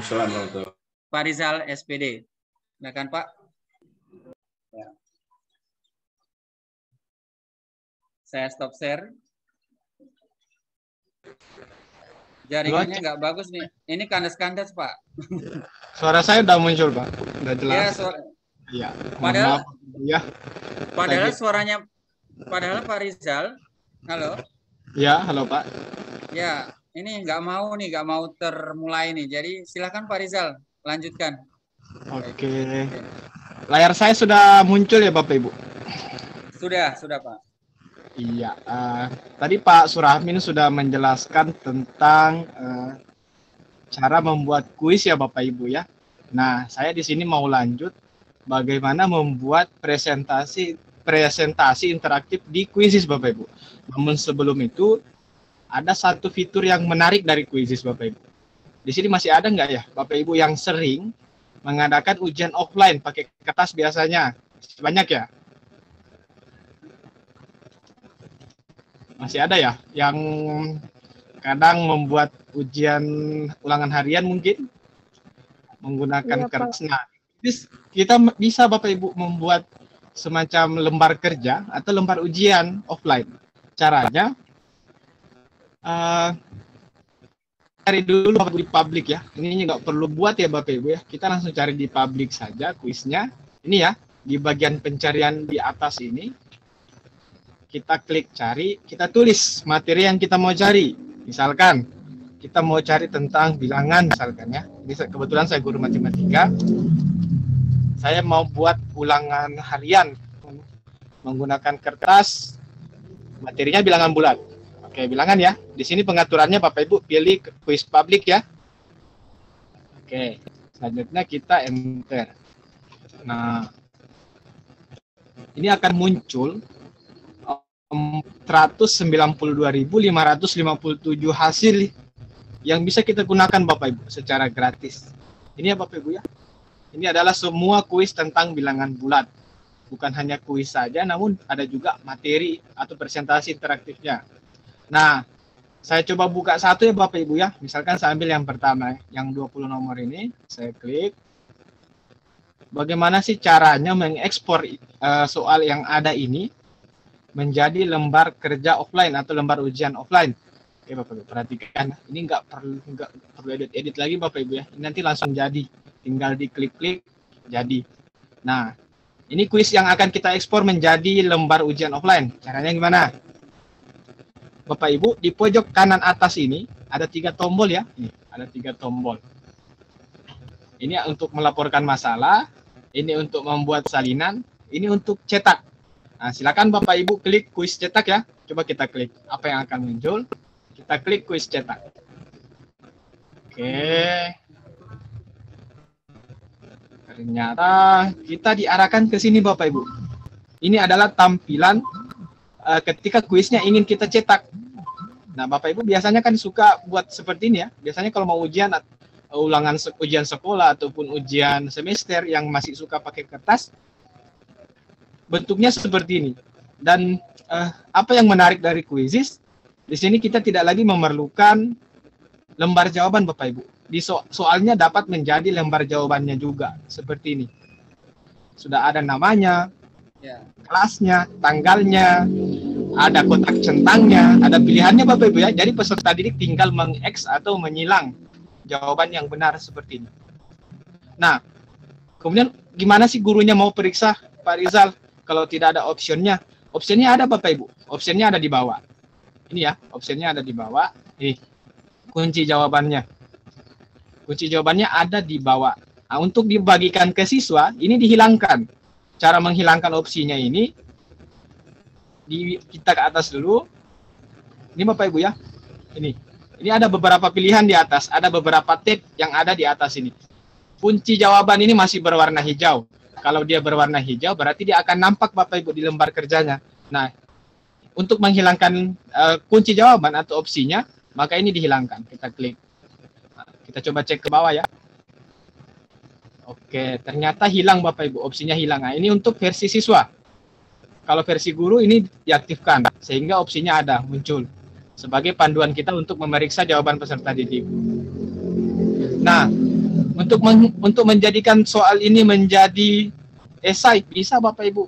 Pak Rizal SPD. Silakan Pak. Ya. Saya stop share. Jaringannya nggak bagus nih. Ini kandas-kandas Pak. Suara saya udah muncul Pak, udah jelas. Ya, suara. Iya. Padahal, ya. Padahal suaranya, padahal Pak Rizal. Halo. Ya, halo Pak. Ya, ini nggak mau termulai nih. Jadi silakan Pak Rizal, lanjutkan. Oke. Layar saya sudah muncul ya Bapak Ibu? Sudah Pak. Iya, tadi Pak Surahmin sudah menjelaskan tentang cara membuat kuis ya Bapak Ibu ya. Nah, saya di sini mau lanjut bagaimana membuat presentasi interaktif di Quizizz Bapak Ibu. Namun sebelum itu ada satu fitur yang menarik dari Quizizz Bapak Ibu. Di sini masih ada nggak ya Bapak Ibu yang sering mengadakan ujian offline pakai kertas biasanya? Banyak ya? Masih ada ya yang kadang membuat ujian ulangan harian mungkin menggunakan kertas. Nah, kita bisa Bapak Ibu membuat semacam lembar kerja atau lembar ujian offline. Caranya cari dulu di publik ya. Ini nggak perlu buat ya Bapak Ibu ya. Kita langsung cari di publik saja kuisnya. Ini ya, di bagian pencarian di atas ini. Kita klik cari, kita tulis materi yang kita mau cari. Misalkan kita mau cari tentang bilangan misalkan ya. Ini kebetulan saya guru matematika. Saya mau buat ulangan harian menggunakan kertas. Materinya bilangan bulat. Oke, bilangan ya. Di sini pengaturannya Bapak Ibu pilih kuis publik ya. Oke, selanjutnya kita enter. Nah, ini akan muncul 192.557 hasil yang bisa kita gunakan Bapak Ibu secara gratis. Ini ya Bapak Ibu ya. Ini adalah semua kuis tentang bilangan bulat. Bukan hanya kuis saja, namun ada juga materi atau presentasi interaktifnya. Nah, saya coba buka satu ya Bapak Ibu ya. Misalkan saya ambil yang pertama, yang 20 nomor ini. Saya klik. Bagaimana sih caranya mengekspor soal yang ada ini menjadi lembar kerja offline atau lembar ujian offline? Oke Bapak Ibu, perhatikan. Ini nggak perlu edit lagi Bapak Ibu ya. Ini nanti langsung jadi. Tinggal diklik-klik, jadi. Nah, ini kuis yang akan kita ekspor menjadi lembar ujian offline. Caranya gimana? Bapak Ibu, di pojok kanan atas ini ada 3 tombol ya. Ini, ada 3 tombol. Ini untuk melaporkan masalah, ini untuk membuat salinan, ini untuk cetak. Nah, silakan Bapak Ibu klik kuis cetak ya. Coba kita klik. Apa yang akan muncul? Kita klik kuis cetak. Oke. Ternyata kita diarahkan ke sini Bapak Ibu. Ini adalah tampilan ketika kuisnya ingin kita cetak. Nah, Bapak Ibu biasanya kan suka buat seperti ini ya. Biasanya kalau mau ujian ujian sekolah ataupun ujian semester yang masih suka pakai kertas, bentuknya seperti ini. Dan apa yang menarik dari Quizizz, di sini kita tidak lagi memerlukan lembar jawaban Bapak Ibu. Di soalnya dapat menjadi lembar jawabannya juga, seperti ini. Sudah ada namanya, kelasnya, tanggalnya, ada kotak centangnya, ada pilihannya Bapak Ibu ya. Jadi peserta didik tinggal meng-X atau menyilang jawaban yang benar seperti ini. Nah, kemudian gimana sih gurunya mau periksa Pak Rizal? kalau tidak ada optionnya. Optionnya ada Bapak Ibu. Optionnya ada di bawah. Ini ya, optionnya ada di bawah. Nih, kunci jawabannya. Kunci jawabannya ada di bawah. Nah, untuk dibagikan ke siswa, ini dihilangkan. Cara menghilangkan opsinya ini, kita ke atas dulu. Ini Bapak Ibu ya. Ini ada beberapa pilihan di atas. Ada beberapa tab yang ada di atas ini. Kunci jawaban ini masih berwarna hijau. Kalau dia berwarna hijau, berarti dia akan nampak Bapak Ibu di lembar kerjanya. Nah, untuk menghilangkan kunci jawaban atau opsinya, maka ini dihilangkan. Kita klik. Nah, kita coba cek ke bawah ya. Oke, ternyata hilang Bapak Ibu. Opsinya hilang. Nah, ini untuk versi siswa. Kalau versi guru ini diaktifkan, sehingga opsinya ada, muncul. Sebagai panduan kita untuk memeriksa jawaban peserta didik. Nah, untuk menjadikan soal ini menjadi esai, bisa Bapak Ibu.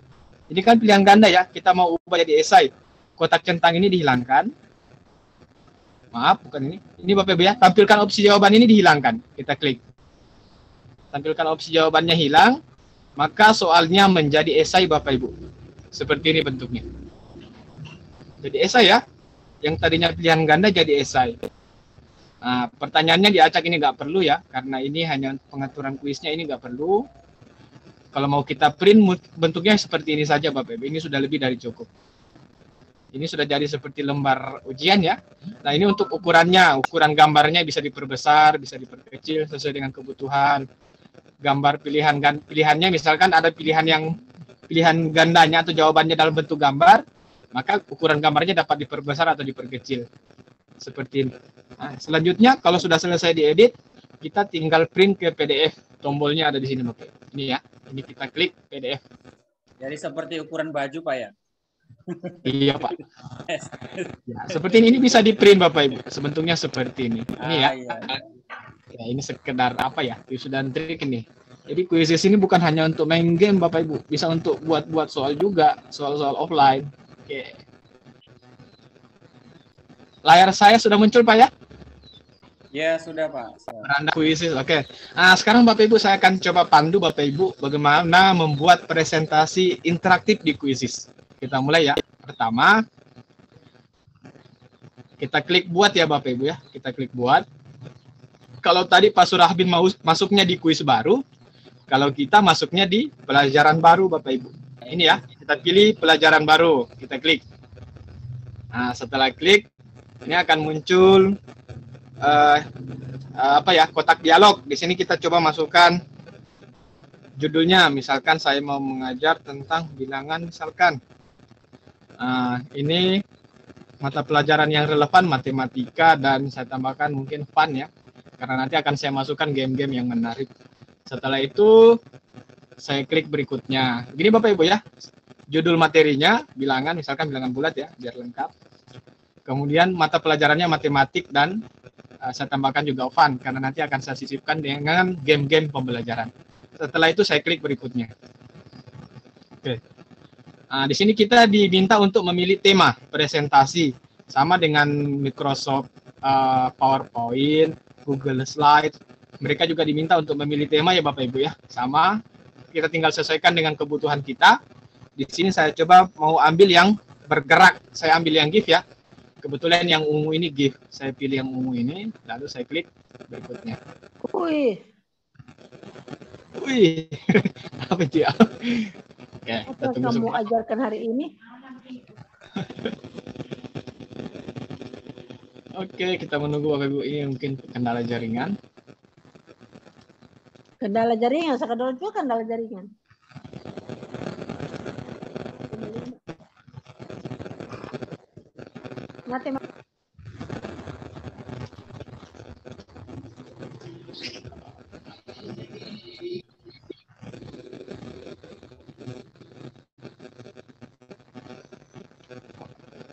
Ini kan pilihan ganda ya, kita mau ubah jadi esai. Kotak centang ini dihilangkan. Maaf, bukan ini. Ini Bapak Ibu ya, tampilkan opsi jawaban ini dihilangkan. Kita klik. Tampilkan opsi jawabannya hilang, maka soalnya menjadi esai Bapak Ibu. Seperti ini bentuknya. Jadi esai ya, yang tadinya pilihan ganda jadi esai. Nah, pertanyaannya di acak ini nggak perlu ya, karena ini hanya pengaturan kuisnya, ini nggak perlu. Kalau mau kita print bentuknya seperti ini saja Bapak Ibu, ini sudah lebih dari cukup. Ini sudah jadi seperti lembar ujian ya. Nah, ini untuk ukurannya, ukuran gambarnya bisa diperbesar, bisa diperkecil sesuai dengan kebutuhan. Gambar pilihannya misalkan ada pilihan gandanya atau jawabannya dalam bentuk gambar, maka ukuran gambarnya dapat diperbesar atau diperkecil. Seperti ini. Nah, selanjutnya kalau sudah selesai diedit, kita tinggal print ke PDF. Tombolnya ada di sini Bapak. Ini ya. Ini kita klik PDF. Jadi seperti ukuran baju Pak ya? Iya Pak. Ya, seperti ini bisa di print Bapak Ibu. Sebentuknya seperti ini. Ini ya. Iya. Ya, ini sekedar apa ya? Tips dan trik ini. Jadi kuisis ini bukan hanya untuk main game Bapak Ibu, bisa untuk buat soal juga, soal-soal offline. Oke. Layar saya sudah muncul Pak ya? Ya sudah Pak. Beranda kuisis, oke. Nah, sekarang Bapak Ibu saya akan coba pandu Bapak Ibu bagaimana membuat presentasi interaktif di kuisis. Kita mulai ya. Pertama, kita klik buat ya Bapak Ibu ya. Kita klik buat. Kalau tadi Pak Surahbin masuknya di kuis baru, kalau kita masuknya di pelajaran baru Bapak Ibu. Ini ya, kita pilih pelajaran baru, kita klik. Nah, setelah klik, ini akan muncul kotak dialog. Di sini kita coba masukkan judulnya, misalkan saya mau mengajar tentang bilangan misalkan. Ini mata pelajaran yang relevan matematika dan saya tambahkan mungkin fun ya. Karena nanti akan saya masukkan game-game yang menarik. Setelah itu, saya klik berikutnya. Begini Bapak Ibu ya, judul materinya, bilangan, misalkan bilangan bulat ya, biar lengkap. Kemudian mata pelajarannya matematik dan saya tambahkan juga fun, karena nanti akan saya sisipkan dengan game-game pembelajaran. Setelah itu saya klik berikutnya. Oke. Nah, di sini kita diminta untuk memilih tema presentasi, sama dengan Microsoft PowerPoint, Google Slide, mereka juga diminta untuk memilih tema ya Bapak Ibu ya. Sama, kita tinggal sesuaikan dengan kebutuhan kita. Di sini saya coba mau ambil yang bergerak. Saya ambil yang GIF ya. Kebetulan yang ungu ini GIF. Saya pilih yang ungu ini, lalu saya klik berikutnya. Wih. Wih, apa itu ya? Oke, Apa kamu ajarkan hari ini? Oke, kita menunggu Bapak Ibu, ini mungkin kendala jaringan. Kendala jaringan, sekedar juga kendala jaringan.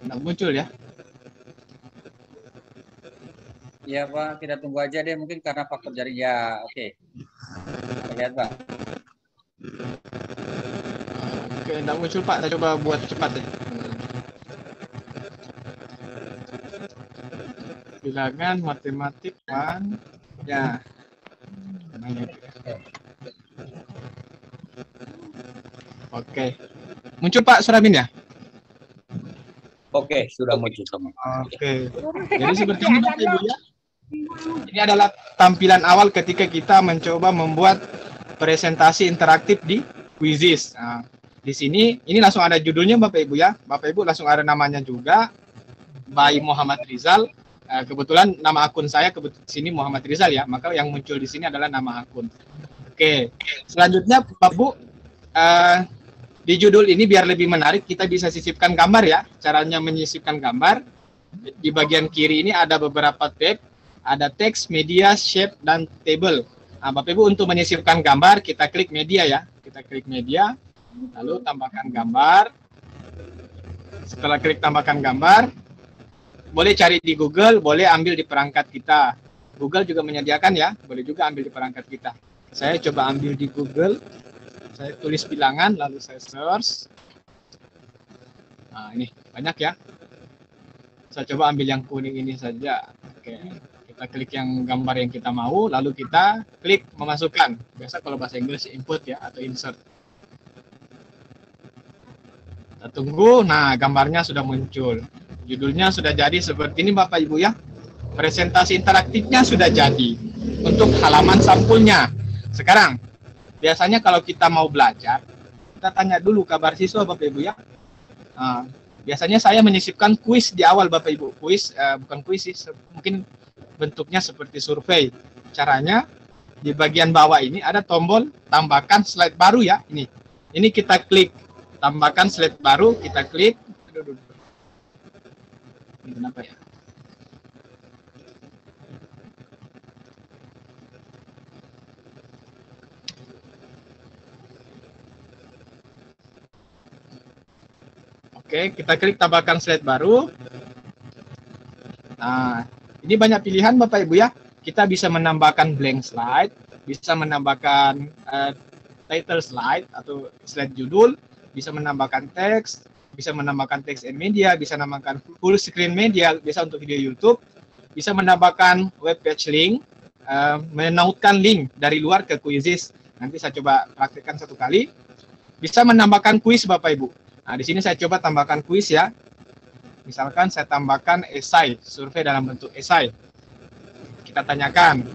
Nggak muncul ya? Iya Pak, kita tunggu aja deh, mungkin karena faktor jaring. Ya, oke. Lihat Pak. Oke, nggak muncul Pak, saya coba buat cepat deh. Bilangan, matematik, Pan. Ya. Oke. Muncul Pak Suramin ya? Oke, sudah muncul semua. Oke. Jadi seperti ini Bapak Ibu ya. Ini adalah tampilan awal ketika kita mencoba membuat presentasi interaktif di Quizzes. Nah, di sini ini langsung ada judulnya Bapak Ibu ya. Bapak Ibu langsung ada namanya juga, by Muhammad Rizal. Kebetulan nama akun saya sini Muhammad Rizal ya, maka yang muncul di sini adalah nama akun. Oke, selanjutnya Bapak Ibu, di judul ini biar lebih menarik kita bisa sisipkan gambar ya. Caranya menyisipkan gambar, di bagian kiri ini ada beberapa tab, ada teks, media, shape, dan table. Nah, Bapak Ibu untuk menyisipkan gambar kita klik media ya. Kita klik media, lalu tambahkan gambar. Setelah klik tambahkan gambar, boleh cari di Google, boleh ambil di perangkat kita. Google juga menyediakan ya, boleh juga ambil di perangkat kita. Saya coba ambil di Google, saya tulis bilangan, lalu saya search. Nah, ini banyak ya. Saya coba ambil yang kuning ini saja. Oke, kita klik yang gambar yang kita mau, lalu kita klik memasukkan. Biasa kalau bahasa Inggris input ya, atau insert. Kita tunggu, nah gambarnya sudah muncul. Judulnya sudah jadi seperti ini Bapak Ibu ya. Presentasi interaktifnya sudah jadi. Untuk halaman sampulnya. Sekarang, biasanya kalau kita mau belajar, kita tanya dulu kabar siswa Bapak Ibu ya. Nah, biasanya saya menyisipkan kuis di awal Bapak Ibu. Kuis, bukan kuis sih, mungkin bentuknya seperti survei. Caranya, di bagian bawah ini ada tombol tambahkan slide baru ya. Ini kita klik. Tambahkan slide baru, kita klik. Ini kenapa ya? Oke, kita klik tambahkan slide baru. Nah, ini banyak pilihan Bapak Ibu ya. Kita bisa menambahkan blank slide, bisa menambahkan title slide atau slide judul, bisa menambahkan teks, bisa menambahkan teks and media, bisa menambahkan full screen media, bisa untuk video YouTube, bisa menambahkan web page link, menautkan link dari luar ke Quizzes. Nanti saya coba praktikkan satu kali. Bisa menambahkan kuis Bapak Ibu. Nah, di sini saya coba tambahkan kuis ya. Misalkan saya tambahkan esai, survei dalam bentuk esai. Kita tanyakan,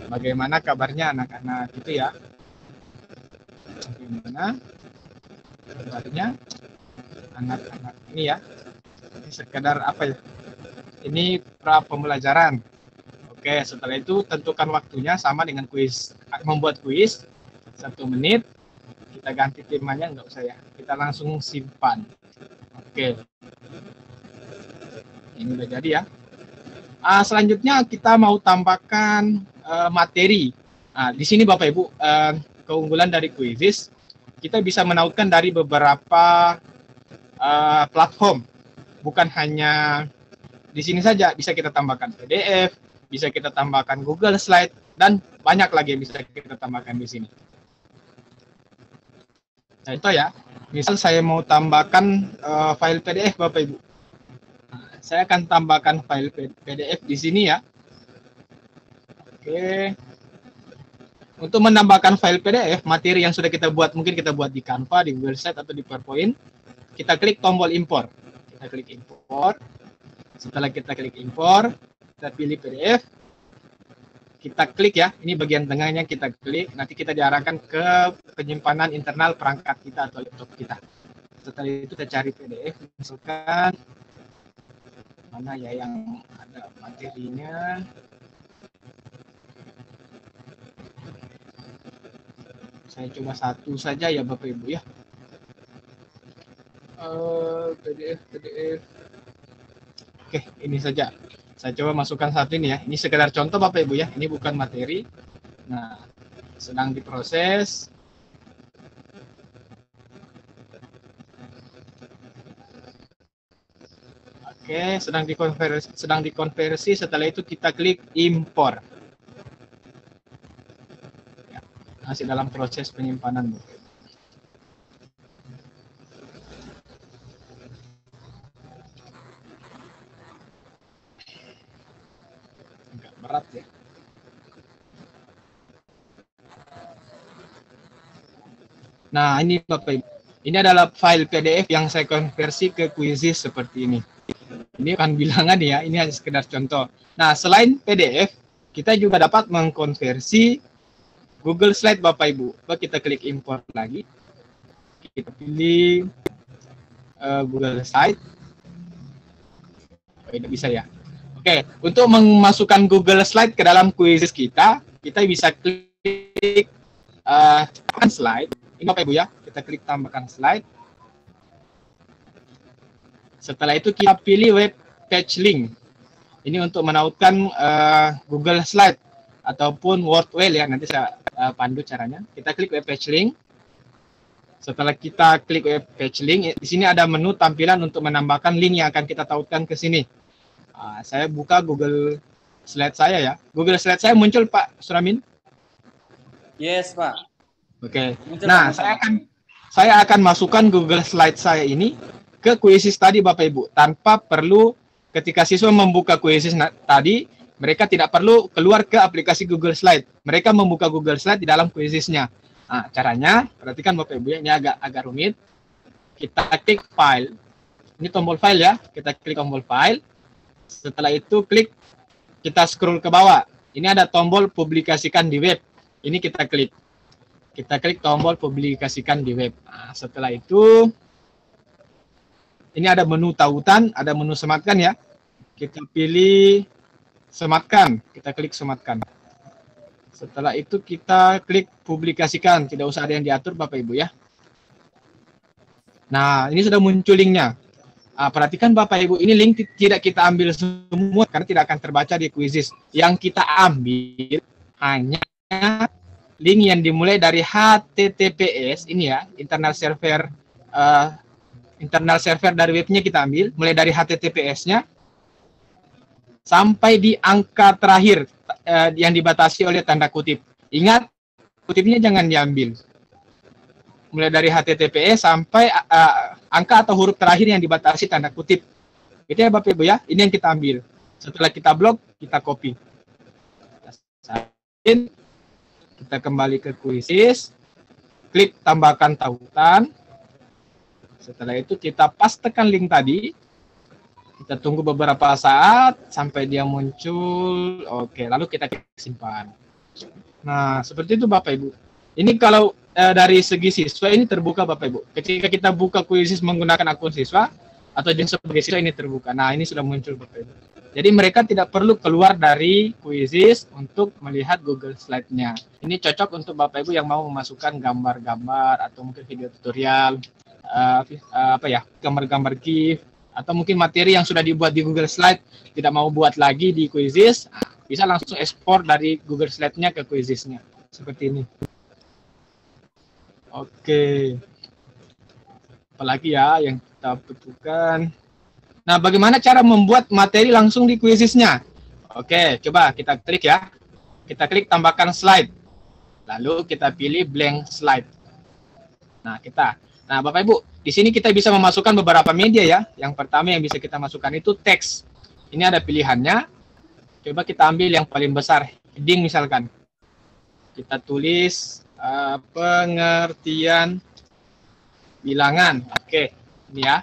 bagaimana kabarnya anak-anak itu ya. Bagaimana kabarnya anak-anak ini ya. Ini sekedar apa ya? Ini pra pembelajaran. Oke, setelah itu tentukan waktunya sama dengan kuis. Membuat kuis 1 menit. Kita ganti temanya, enggak usah ya. Kita langsung simpan. Oke. Ini udah jadi ya. Selanjutnya kita mau tambahkan materi. Nah, di sini Bapak Ibu, keunggulan dari Quizzes, kita bisa menautkan dari beberapa platform. Bukan hanya di sini saja, bisa kita tambahkan PDF, bisa kita tambahkan Google Slide, dan banyak lagi yang bisa kita tambahkan di sini. Nah, itu ya, misal saya mau tambahkan file PDF Bapak Ibu. Nah, saya akan tambahkan file PDF di sini ya. Oke. Untuk menambahkan file PDF, materi yang sudah kita buat, mungkin kita buat di Canva, di Google Sheet, atau di PowerPoint, kita klik tombol import. Kita klik import. Setelah kita klik import, kita pilih PDF. Kita klik ya, ini bagian tengahnya kita klik, nanti kita diarahkan ke penyimpanan internal perangkat kita atau laptop kita. Setelah itu kita cari PDF, misalkan mana ya yang ada materinya. Saya coba satu saja ya Bapak Ibu ya. PDF. Oke, ini saja. Saya coba masukkan satu ini ya. Ini sekedar contoh Bapak Ibu ya. Ini bukan materi. Nah, sedang diproses. Oke, sedang dikonversi. Setelah itu kita klik import. Ya, masih dalam proses penyimpanan Bapak Ibu. Berat ya. Nah, ini Bapak Ibu. Ini adalah file PDF yang saya konversi ke Quizzes seperti ini. Ini bukan bilangan ya, ini hanya sekedar contoh. Nah, selain PDF, kita juga dapat mengkonversi Google Slide Bapak Ibu. Coba kita klik import lagi. Kita pilih Google Slide. Oh, tidak bisa ya. Oke, untuk memasukkan Google Slide ke dalam Quizzes kita bisa klik tambahkan slide. Ini Bapak Ibu ya, kita klik tambahkan slide. Setelah itu kita pilih web page link. Ini untuk menautkan Google Slide ataupun Wordwell ya. Nanti saya pandu caranya. Kita klik web page link. Setelah kita klik web page link, di sini ada menu tampilan untuk menambahkan link yang akan kita tautkan ke sini. Saya buka Google Slide saya ya. Google Slide saya muncul Pak Suramin? Yes, Pak. Oke. Nah, saya akan masukkan Google Slide saya ini ke Quizzes tadi Bapak Ibu, tanpa perlu ketika siswa membuka Quizzes tadi, mereka tidak perlu keluar ke aplikasi Google Slide. Mereka membuka Google Slide di dalam Quizzes-nya. Nah, caranya, perhatikan Bapak Ibu, ini agak rumit. Kita klik file. Ini tombol file ya. Kita klik tombol file. Setelah itu kita scroll ke bawah. Ini ada tombol publikasikan di web. Ini kita klik. Kita klik tombol publikasikan di web. Nah, setelah itu, ini ada menu tautan, ada menu sematkan ya. Kita pilih sematkan, kita klik sematkan. Setelah itu kita klik publikasikan, tidak usah ada yang diatur Bapak Ibu ya. Nah, ini sudah muncul linknya. Perhatikan Bapak Ibu, ini link tidak kita ambil semua karena tidak akan terbaca di Quizzes. Yang kita ambil hanya link yang dimulai dari HTTPS, ini ya, internal server dari webnya kita ambil, mulai dari HTTPS-nya sampai di angka terakhir yang dibatasi oleh tanda kutip. Ingat, kutipnya jangan diambil. Mulai dari HTTPS sampai angka atau huruf terakhir yang dibatasi tanda kutip. Itu ya Bapak Ibu ya, ini yang kita ambil. Setelah kita blok, kita copy. Kita kembali ke Quizzes, klik tambahkan tautan. Setelah itu kita pastekan link tadi. Kita tunggu beberapa saat sampai dia muncul. Oke, lalu kita klik simpan. Nah, seperti itu Bapak Ibu. Ini kalau dari segi siswa ini terbuka Bapak Ibu. Ketika kita buka Quizzes menggunakan akun siswa atau jenis sebagai siswa ini terbuka. Nah, ini sudah muncul Bapak Ibu. Jadi mereka tidak perlu keluar dari Quizzes untuk melihat Google Slide-nya. Ini cocok untuk Bapak Ibu yang mau memasukkan gambar-gambar atau mungkin video tutorial, gambar-gambar GIF, atau mungkin materi yang sudah dibuat di Google Slide tidak mau buat lagi di Quizzes, bisa langsung ekspor dari Google Slide-nya ke Quizzes-nya seperti ini. Oke, apalagi ya yang kita butuhkan. Nah, bagaimana cara membuat materi langsung di Quizzes-nya? Oke, coba kita klik ya. Kita klik tambahkan slide. Lalu kita pilih blank slide. Nah, Bapak Ibu, di sini kita bisa memasukkan beberapa media ya. Yang pertama yang bisa kita masukkan itu teks. Ini ada pilihannya. Coba kita ambil yang paling besar, heading misalkan. Kita tulis pengertian bilangan. Oke, ini ya.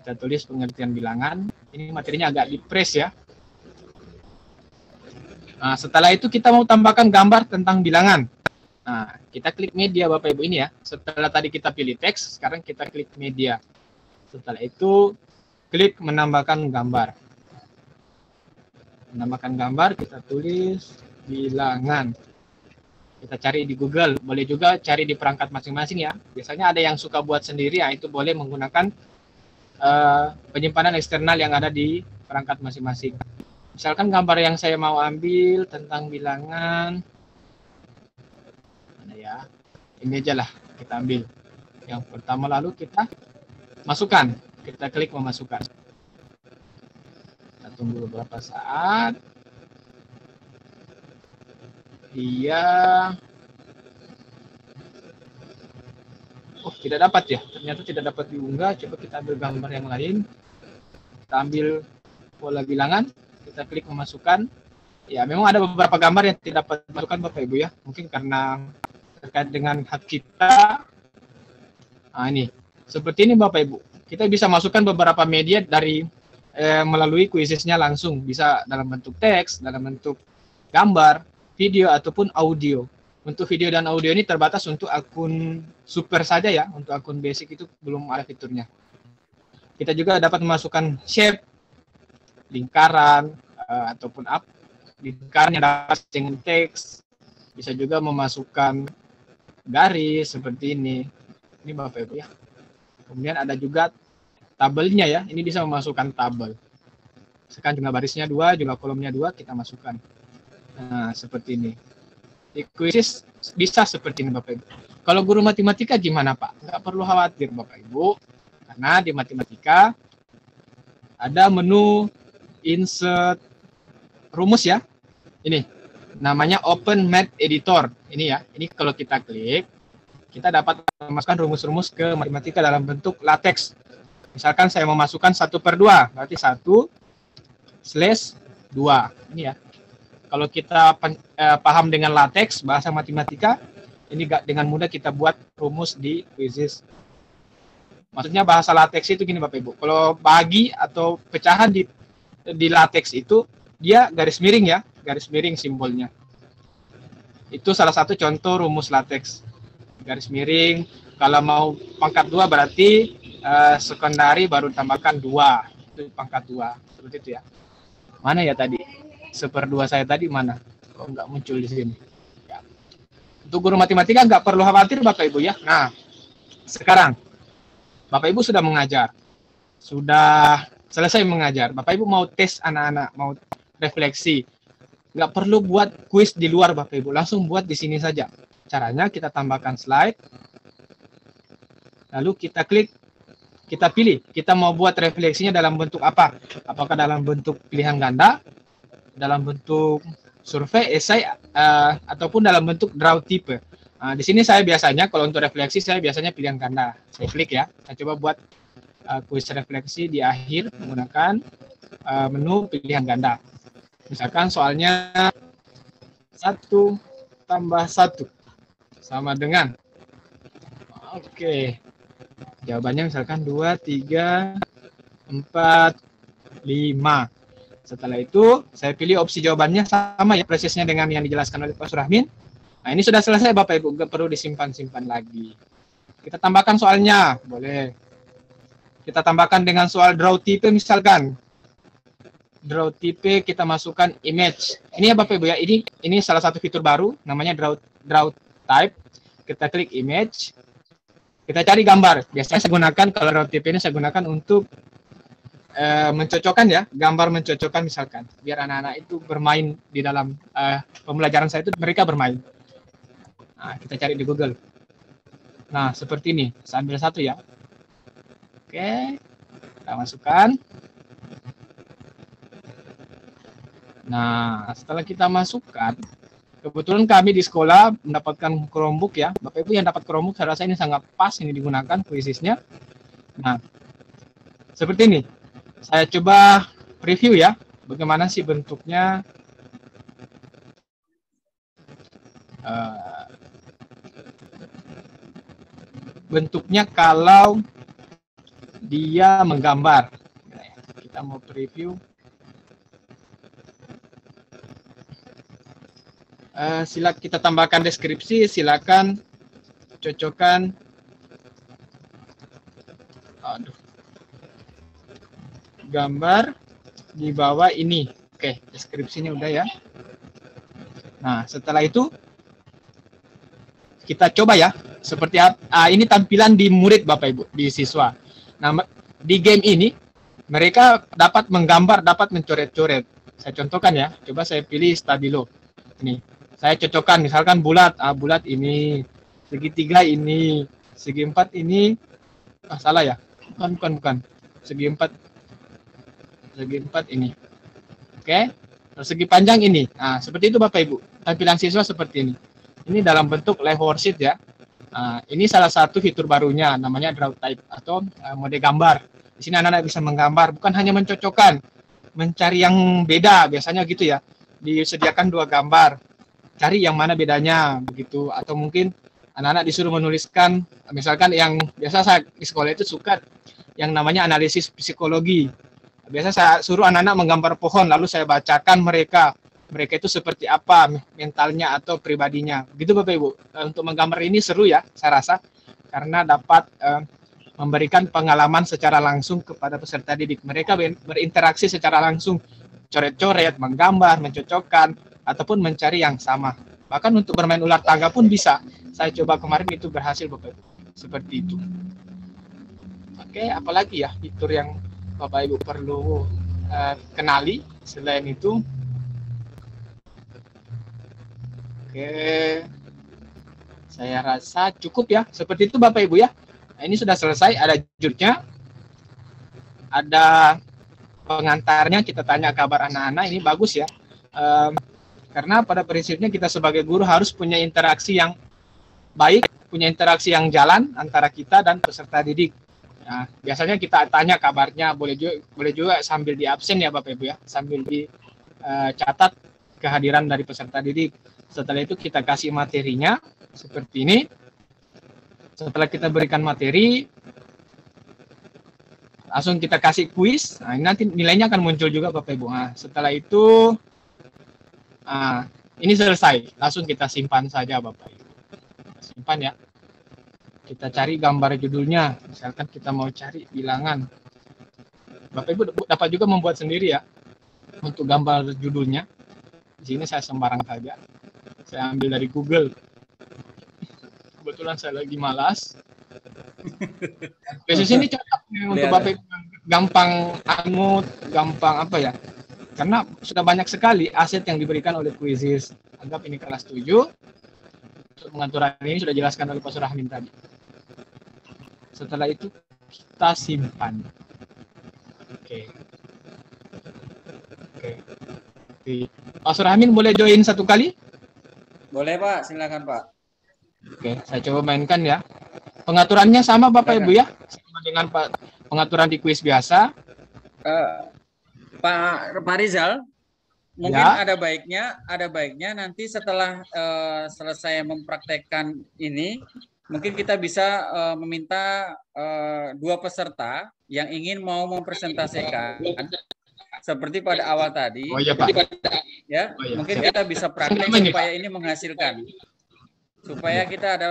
Kita tulis pengertian bilangan. Ini materinya agak di-press ya. Nah, setelah itu kita mau tambahkan gambar tentang bilangan. Nah, kita klik media Bapak Ibu ini ya. Setelah tadi kita pilih teks, sekarang kita klik media. Setelah itu klik menambahkan gambar. Menambahkan gambar, kita tulis bilangan. Kita cari di Google, boleh juga cari di perangkat masing-masing ya. Biasanya ada yang suka buat sendiri, ya itu boleh menggunakan penyimpanan eksternal yang ada di perangkat masing-masing. Misalkan gambar yang saya mau ambil tentang bilangan, mana ya? Ini aja lah kita ambil. Yang pertama lalu kita masukkan, kita klik memasukkan. Kita tunggu beberapa saat. Tidak dapat ya, ternyata tidak dapat diunggah. Coba kita ambil gambar yang lain, kita ambil pola bilangan, kita klik memasukkan. Ya, memang ada beberapa gambar yang tidak dapat dimasukkan Bapak Ibu ya, mungkin karena terkait dengan hak cipta Nah, ini. Seperti ini Bapak Ibu. Kita bisa masukkan beberapa media dari melalui quizesnya langsung. Bisa dalam bentuk teks, dalam bentuk gambar, video, ataupun audio. Untuk video dan audio ini terbatas untuk akun super saja ya. Untuk akun basic itu belum ada fiturnya. Kita juga dapat memasukkan shape, lingkaran, ataupun lingkaran yang dapat dengan teks. Bisa juga memasukkan garis seperti ini. Ini Bapak Ibu ya. Kemudian ada juga tabelnya ya. Ini bisa memasukkan tabel. Sekarang jumlah barisnya 2, jumlah kolomnya 2 kita masukkan. Nah, seperti ini. Di quizzes bisa seperti ini Bapak Ibu. Kalau guru matematika gimana Pak? Nggak perlu khawatir Bapak Ibu. Karena di matematika ada menu insert rumus ya. Ini namanya Open Math Editor. Ini ya. Ini kalau kita klik, kita dapat memasukkan rumus-rumus ke matematika dalam bentuk latex. Misalkan saya memasukkan 1/2, berarti 1/2. Ini ya. Kalau kita paham dengan latex, bahasa matematika, ini dengan mudah kita buat rumus di quizzes. Maksudnya bahasa latex itu gini Bapak Ibu. Kalau bagi atau pecahan di latex itu, dia garis miring ya. Garis miring simbolnya. Itu salah satu contoh rumus latex. Garis miring, kalau mau pangkat 2 berarti sekundari baru tambahkan 2, itu pangkat 2, seperti itu ya. Mana ya tadi? 1/2 saya tadi mana? Kok nggak muncul di sini? Ya. Untuk guru matematika nggak perlu khawatir Bapak Ibu ya. Nah, sekarang Bapak Ibu sudah mengajar, sudah selesai mengajar. Bapak Ibu mau tes anak-anak, mau refleksi, nggak perlu buat kuis di luar Bapak Ibu, langsung buat di sini saja. Caranya kita tambahkan slide, lalu kita klik, kita pilih, kita mau buat refleksinya dalam bentuk apa? Apakah dalam bentuk pilihan ganda, dalam bentuk survei, esai, ataupun dalam bentuk draw type. Nah, di sini saya biasanya, kalau untuk refleksi, saya biasanya pilihan ganda. Saya klik ya, saya coba buat kuis refleksi di akhir menggunakan menu pilihan ganda. Misalkan soalnya 1 tambah 1. Sama dengan, oke, jawabannya misalkan 2, 3, 4, 5. Setelah itu, saya pilih opsi jawabannya sama ya, prosesnya dengan yang dijelaskan oleh Pak Surahmin. Nah, ini sudah selesai Bapak Ibu, nggak perlu disimpan-simpan lagi. Kita tambahkan soalnya, boleh. Kita tambahkan dengan soal draw type misalkan. Draw type kita masukkan image. Ini ya Bapak Ibu ya, ini salah satu fitur baru, namanya draw type. Kita klik image, kita cari gambar. Biasanya saya gunakan, kalau draw type ini saya gunakan untuk mencocokkan ya, gambar mencocokkan misalkan, biar anak-anak itu bermain di dalam pembelajaran saya itu, mereka bermain. Nah, kita cari di Google. Nah, seperti ini, saya ambil satu ya. Oke, kita masukkan. Nah, setelah kita masukkan, kebetulan kami di sekolah mendapatkan Chromebook ya. Bapak Ibu yang dapat Chromebook, saya rasa ini sangat pas ini digunakan quizesnya. Nah, seperti ini. Saya coba preview ya, bagaimana sih bentuknya. Bentuknya kalau dia menggambar. Kita mau preview. Silakan kita tambahkan deskripsi, silakan cocokkan. Gambar di bawah ini. Oke, deskripsinya udah ya. Nah, setelah itu kita coba ya. Seperti ini tampilan di murid Bapak Ibu, di siswa. Nah, di game ini mereka dapat menggambar, dapat mencoret-coret. Saya contohkan ya. Coba saya pilih stabilo. Ini. Saya cocokkan misalkan bulat, bulat ini, segitiga ini, segi 4 ini. Salah ya? Bukan. Segi 4 ini. Oke. Segi panjang ini. Nah, seperti itu Bapak Ibu. Tampilan siswa seperti ini. Ini dalam bentuk live worksheet ya. Nah, ini salah satu fitur barunya, namanya draw type atau mode gambar. Di sini anak-anak bisa menggambar, bukan hanya mencocokkan, mencari yang beda, biasanya gitu ya. Disediakan 2 gambar, cari yang mana bedanya begitu. Atau mungkin Anak-anak disuruh menuliskan, misalkan yang biasa saya di sekolah itu suka yang namanya analisis psikologi. Biasa saya suruh anak-anak menggambar pohon, lalu saya bacakan mereka itu seperti apa mentalnya atau pribadinya. Begitu Bapak Ibu. Untuk menggambar ini seru ya, saya rasa, karena dapat memberikan pengalaman secara langsung kepada peserta didik. Mereka berinteraksi secara langsung, coret-coret, menggambar, mencocokkan, ataupun mencari yang sama. Bahkan untuk bermain ular tangga pun bisa. Saya coba kemarin itu berhasil Bapak Ibu. Seperti itu. Oke, apalagi ya fitur yang Bapak Ibu perlu kenali selain itu. Oke, saya rasa cukup ya. Seperti itu Bapak Ibu ya. Nah, ini sudah selesai. Ada judulnya, ada pengantarnya. Kita tanya kabar anak-anak. Ini bagus ya. Karena pada prinsipnya kita sebagai guru harus punya interaksi yang baik, punya interaksi yang jalan antara kita dan peserta didik. Nah, biasanya kita tanya kabarnya, boleh juga sambil di absen ya Bapak Ibu ya, sambil dicatat kehadiran dari peserta didik. Setelah itu kita kasih materinya seperti ini. Setelah kita berikan materi, langsung kita kasih kuis. Nah, nanti nilainya akan muncul juga Bapak Ibu. Nah, setelah itu ini selesai, langsung kita simpan saja Bapak Ibu. Simpan ya. Kita cari gambar judulnya. Misalkan kita mau cari bilangan. Bapak Ibu dapat juga membuat sendiri ya untuk gambar judulnya. Di sini saya sembarang saja. Saya ambil dari Google. Kebetulan saya lagi malas. Khusus ini cocok untuk Bapak Ibu, gampang gampang apa ya? Karena sudah banyak sekali aset yang diberikan oleh Quizizz. Anggap ini kelas 7. Pengaturan ini sudah dijelaskan oleh Pak Surahmin tadi. Setelah itu kita simpan. Oke. Pak Surahmin boleh join satu kali? Boleh Pak, silakan Pak. Oke, saya coba mainkan ya. Pengaturannya sama Bapak Ibu ya, sama dengan pengaturan di kuis biasa. Pak Rizal, mungkin Ya. ada baiknya nanti setelah selesai mempraktekkan ini, mungkin kita bisa meminta 2 peserta yang ingin mau mempresentasikan seperti pada awal tadi. Oh iya Pak. Ya, Oh, iya. mungkin Siap. kita bisa praktek supaya ini menghasilkan. Supaya kita ada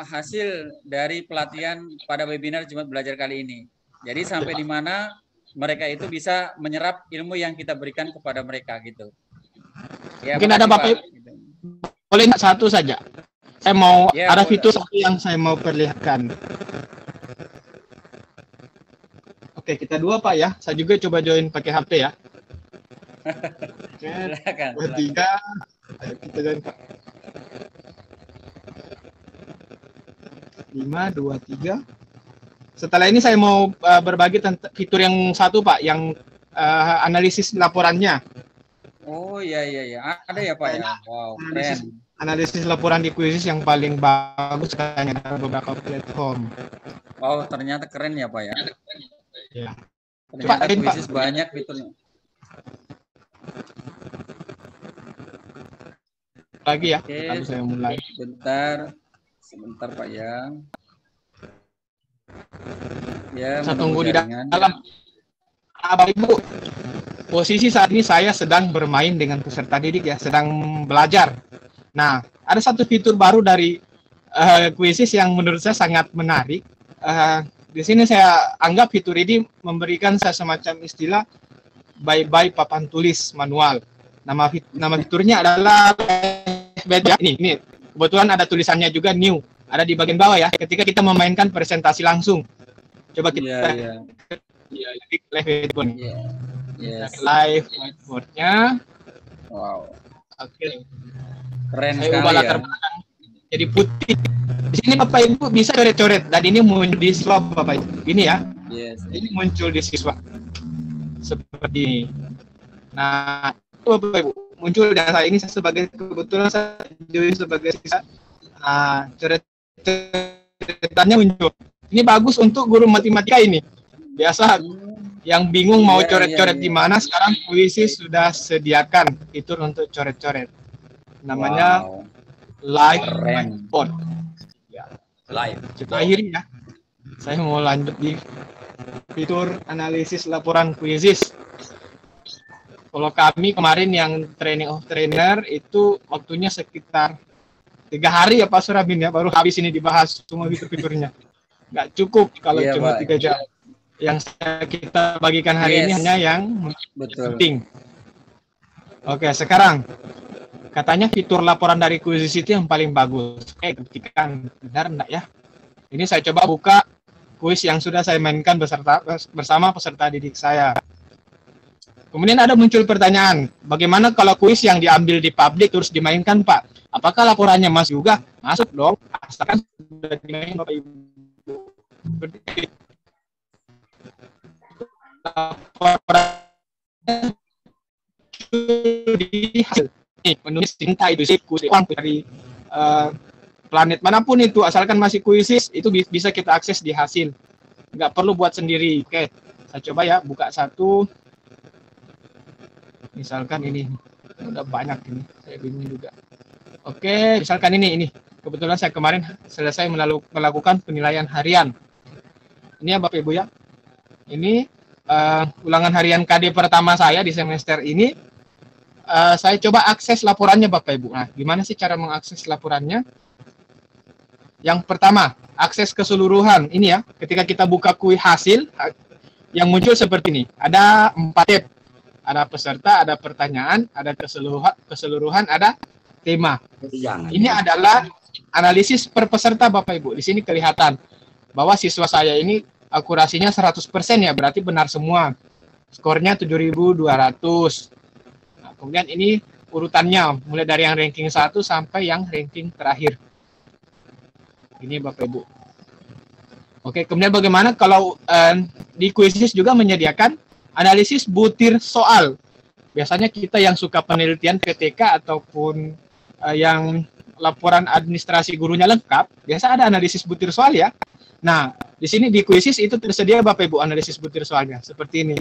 hasil dari pelatihan pada webinar Jumat Belajar kali ini. Jadi sampai di mana mereka itu bisa menyerap ilmu yang kita berikan kepada mereka gitu. Ya, Mungkin ada Bapak Ibu, boleh nggak satu saja? Saya mau Ya, ada boleh. fitur satu yang saya mau perlihatkan. Oke, kita 2 Pak ya. Saya juga coba join pakai HP ya. Oke, Silakan. 2, 3. Ayo kita join Pak. 5, 2, 3. Setelah ini saya mau berbagi tentang fitur yang satu Pak, yang analisis laporannya. Oh iya. Ada ya Pak ya. Wow, keren. Analisis laporan di Quizizz yang paling bagus kayaknya dari beberapa platform. Wow, ternyata keren ya Pak ya. Ya. Ternyata Pak, Quizizz banyak fiturnya. Lagi ya, Oke, lalu saya mulai. Sebentar Pak ya. Ya, Saya tunggu di jaringan. dalam. Bapak Ibu, posisi saat ini saya sedang bermain dengan peserta didik ya, sedang belajar. Nah, ada satu fitur baru dari Quizizz yang menurut saya sangat menarik. Di sini saya anggap fitur ini memberikan saya semacam istilah bye-bye papan tulis manual. Nama fiturnya adalah ini. Kebetulan ada tulisannya juga new. Ada di bagian bawah ya. Ketika kita memainkan presentasi langsung. Coba kita klik live whiteboard. Yes. Live whiteboard-nya. Wow. Oke. Keren Saya sekali ubah ya. latar belakang jadi putih. Di sini Bapak Ibu bisa coret-coret dan ini muncul di siswa Bapak Ibu. Ini ya. Yes. Ini muncul di siswa. Seperti ini. Nah, Bapak Ibu muncul dan saya ini kebetulan saya join sebagai siswa. Coret-coretannya muncul. Ini bagus untuk guru matematika ini. Biasa yang bingung mau coret-coret di mana, sekarang Quizizz sudah sediakan fitur untuk coret-coret. Namanya Wow. Live Keren. Whiteboard. Live. Kita akhiri ya. Saya mau lanjut di fitur analisis laporan kuisis. Kalau kami kemarin yang training of trainer itu waktunya sekitar 3 hari ya Pak Surabin ya, baru habis ini dibahas semua fitur-fiturnya. Nggak cukup kalau Iya, cuma Pak. 3 jam. Yang kita bagikan hari ini Yes. hanya yang Betul. penting. Oke, sekarang katanya fitur laporan dari kuisis itu yang paling bagus. Oke, buktikan benar enggak ya? Ini saya coba buka kuis yang sudah saya mainkan bersama peserta didik saya. Kemudian ada muncul pertanyaan, bagaimana kalau kuis yang diambil di publik terus dimainkan, Pak? Apakah laporannya masuk juga? Masuk dong, asalkan sudah dimainkan Bapak Ibu. Laporan di hasil menulis tinta itu sih kuis uang dari planet manapun itu, asalkan masih kuisis itu bisa kita akses di hasil, nggak perlu buat sendiri. Oke, saya coba ya buka satu, misalkan ini udah banyak ini, saya bingung juga. Oke, misalkan ini kebetulan saya kemarin selesai melakukan penilaian harian. Ini ya Bapak Ibu ya, ini ulangan harian KD pertama saya di semester ini. Saya coba akses laporannya Bapak Ibu. Nah, gimana sih cara mengakses laporannya? Yang pertama, akses keseluruhan. Ini ya, ketika kita buka kuis hasil, yang muncul seperti ini. Ada 4 tab. Ada peserta, ada pertanyaan, ada keseluruhan, ada tema. Ini adalah analisis per peserta Bapak Ibu. Di sini kelihatan bahwa siswa saya ini akurasinya 100% ya, berarti benar semua. Skornya 7.200. Nah, kemudian ini urutannya, mulai dari yang ranking 1 sampai yang ranking terakhir. Ini Bapak Ibu. Oke, kemudian bagaimana kalau di kuisis juga menyediakan analisis butir soal. Biasanya kita yang suka penelitian PTK ataupun yang laporan administrasi gurunya lengkap, biasa ada analisis butir soal ya. Nah, di sini di kuisis itu tersedia Bapak Ibu analisis butir soalnya seperti ini.